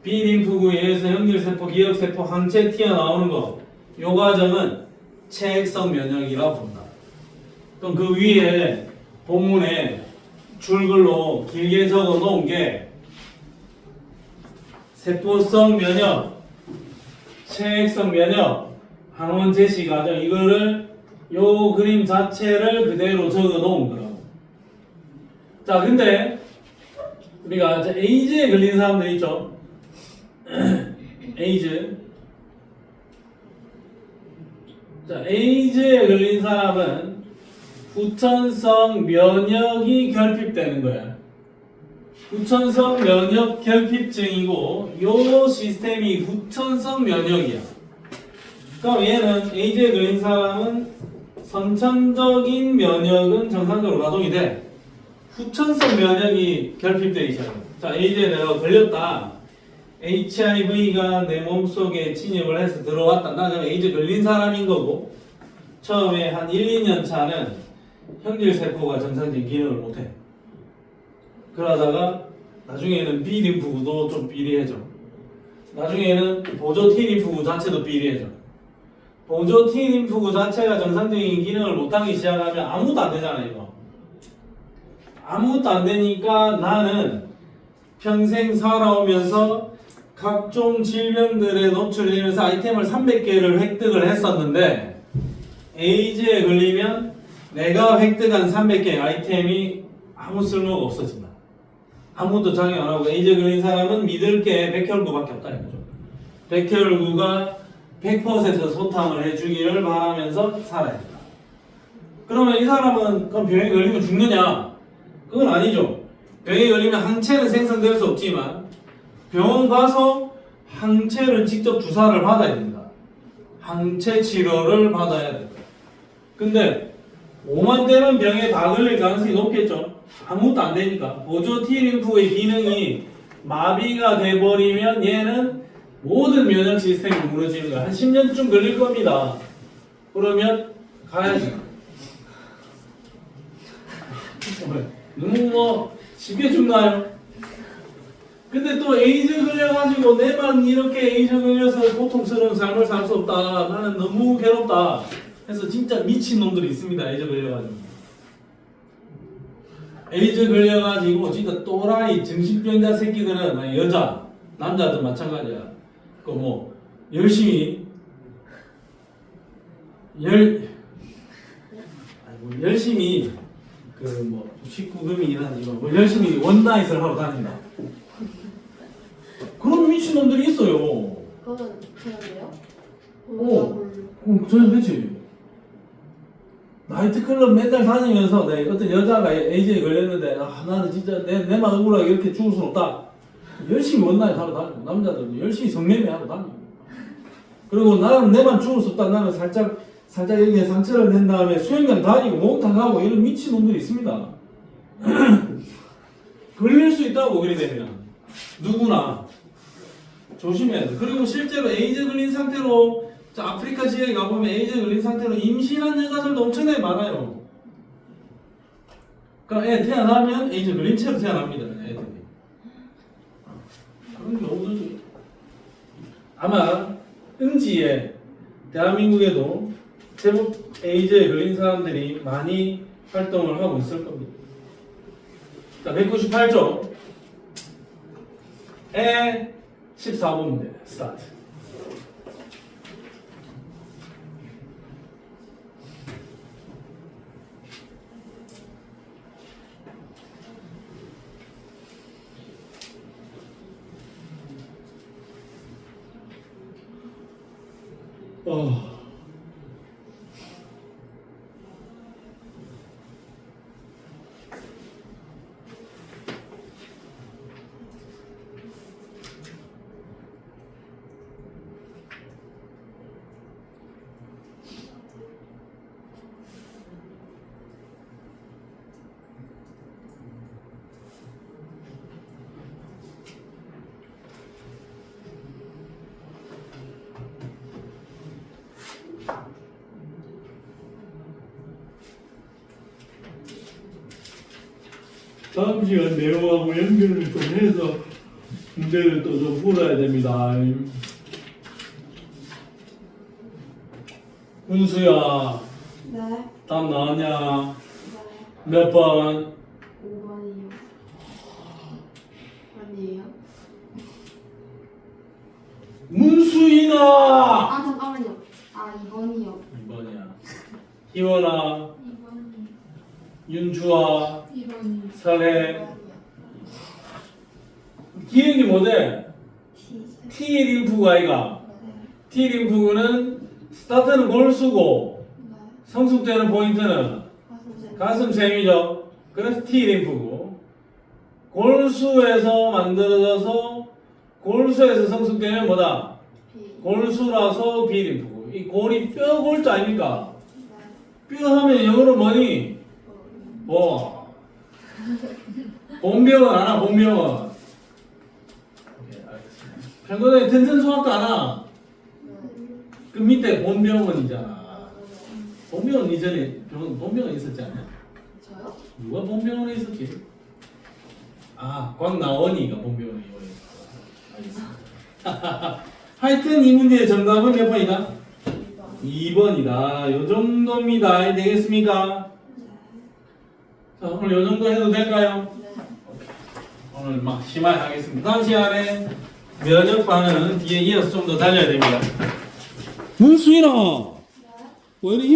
B림프구에 의해서 형질세포, 기억세포, 항체 튀어나오는 거 요 과정은 체액성 면역이라고 부른다. 그럼 그 위에 본문에 줄글로 길게 적어 놓은 게 세포성 면역, 체액성 면역, 항원 제시 과정 이거를 요 그림 자체를 그대로 적어 놓은 거라고. 자, 근데 우리가 에이즈에 걸린 사람들 있죠? 에이즈. 자, 에이즈에 걸린 사람은 후천성 면역이 결핍되는 거야. 후천성 면역 결핍증이고 요 시스템이 후천성 면역이야. 그럼 얘는 에이즈에 걸린 사람은 선천적인 면역은 정상적으로 가동이 돼. 후천성 면역이 결핍되기 시작해. 자, 에이즈에 내가 걸렸다. HIV가 내 몸속에 침입을 해서 들어왔다. 나는 에이즈 걸린 사람인 거고 처음에 한 1, 2년 차는 형질세포가 정상적인 기능을 못해. 그러다가 나중에는 B림프구도 좀 비리해져. 나중에는 보조 T림프구 자체도 비리해져. 보조 T림프구 자체가 정상적인 기능을 못하기 시작하면 아무것도 안 되잖아 이거. 아무것도 안 되니까 나는 평생 살아오면서 각종 질병들에 노출되면서 아이템을 300개를 획득을 했었는데 에이즈에 걸리면 내가 획득한 300개 아이템이 아무 쓸모가 없어진다. 아무것도 작용 안 하고 에이즈에 걸린 사람은 믿을 게 백혈구밖에 없다 이거죠. 백혈구가 100% 소탕을 해주기를 바라면서 살아야 된다. 그러면 이 사람은 그럼 병에 걸리면 죽느냐? 그건 아니죠. 병에 걸리면 항체는 생성될 수 없지만 병원 가서 항체를 직접 주사를 받아야 됩니다. 항체 치료를 받아야 된다. 근데 오만 되는 병에 다 걸릴 가능성이 높겠죠. 아무것도 안 되니까. 보조 T림프의 기능이 마비가 돼버리면 얘는 모든 면역 시스템이 무너지는 거야. 한 10년쯤 걸릴 겁니다. 그러면 가야지. 너무 뭐 쉽게 죽나요? 근데 또 에이즈 걸려가지고 내만 이렇게 에이즈 걸려서 고통스러운 삶을 살 수 없다. 나는 너무 괴롭다. 해서 진짜 미친 놈들이 있습니다. 에이즈 걸려가지고. 에이즈 걸려가지고 진짜 또라이 정신병자 새끼들은 아니, 여자, 남자도 마찬가지야. 그 뭐 열심히 열심히 그 뭐 19금이라든지 뭐 열심히 원나잇을 하러 다닌다. 그런 미친 놈들이 있어요. 그거는 되는데요? 저는 그치. 나이트클럽 맨날 다니면서 어떤 여자가 에이즈에 걸렸는데 나는 진짜 내만 억울하게 이렇게 죽을 순 없다. 열심히 원나잇 하러 다니고 남자들 열심히 성매매 하러 다니고 그리고 나는 내만 죽을 수 없다. 나는 살짝 이렇게 상처를 낸 다음에 수영장 다니고 목욕탕 가고 이런 미친 놈들이 있습니다. 걸릴 수 있다고 그리 되면 누구나 조심해야 돼. 그리고 실제로 에이즈 걸린 상태로 아프리카 지역에 가보면 에이즈 걸린 상태로 임신한 여자들도 엄청나게 많아요. 그러니까 애 태어나면 에이즈 걸린 채로 태어납니다. 애들이. 그런 경우도 아마 응지에 대한민국에도 제법 에이즈에 걸린 사람들이 많이 활동을 하고 있을 겁니다. 자, 198조 에 14번 문제 스타트. 다음 시간 내용하고 연결을 좀 해서 문제를 또 좀 풀어야 됩니다. 은수야, 네. 답 나왔냐? 네. 몇 번? 5번이요. 아니에요? 문수인아! 아 잠깐만요. 아 2번이요. 2번이야. 희원아, 2번이. 윤주아, 2번이. 설혜. 기억이 뭐대? T. T림프가 아이가. 네. T림프는 스타트는 골수고 네. 성숙되는 포인트는 가슴. 가슴샘이죠. 그래서 T림프고 골수에서 만들어져서 골수에서 성숙되면 뭐다? B. 골수라서 B림프고 이 골이 뼈 골자 아닙니까? 네. 뼈 하면 영어로 뭐니? 뭐? 본병원 아나 본병원. 오케이, 알겠습니다. 평균에 튼튼소학과 아나? 그 밑에 본병원이잖아. 본병원 이전에 본병원 있었지 않냐? 저요? 누가 본병원에 있었지? 아, 광나원이가 본병원에 있었어. 알겠습니다. 하여튼 이 문제의 정답은 몇 번이다? 2번이다. 요 정도입니다. 되겠습니까? 자, 오늘 요 정도 해도 될까요? 네. 오늘 막 심하게 하겠습니다. 다음 시간에 면역반은 뒤에 이어서 좀 더 달려야 됩니다. 문수인아! 왜 이리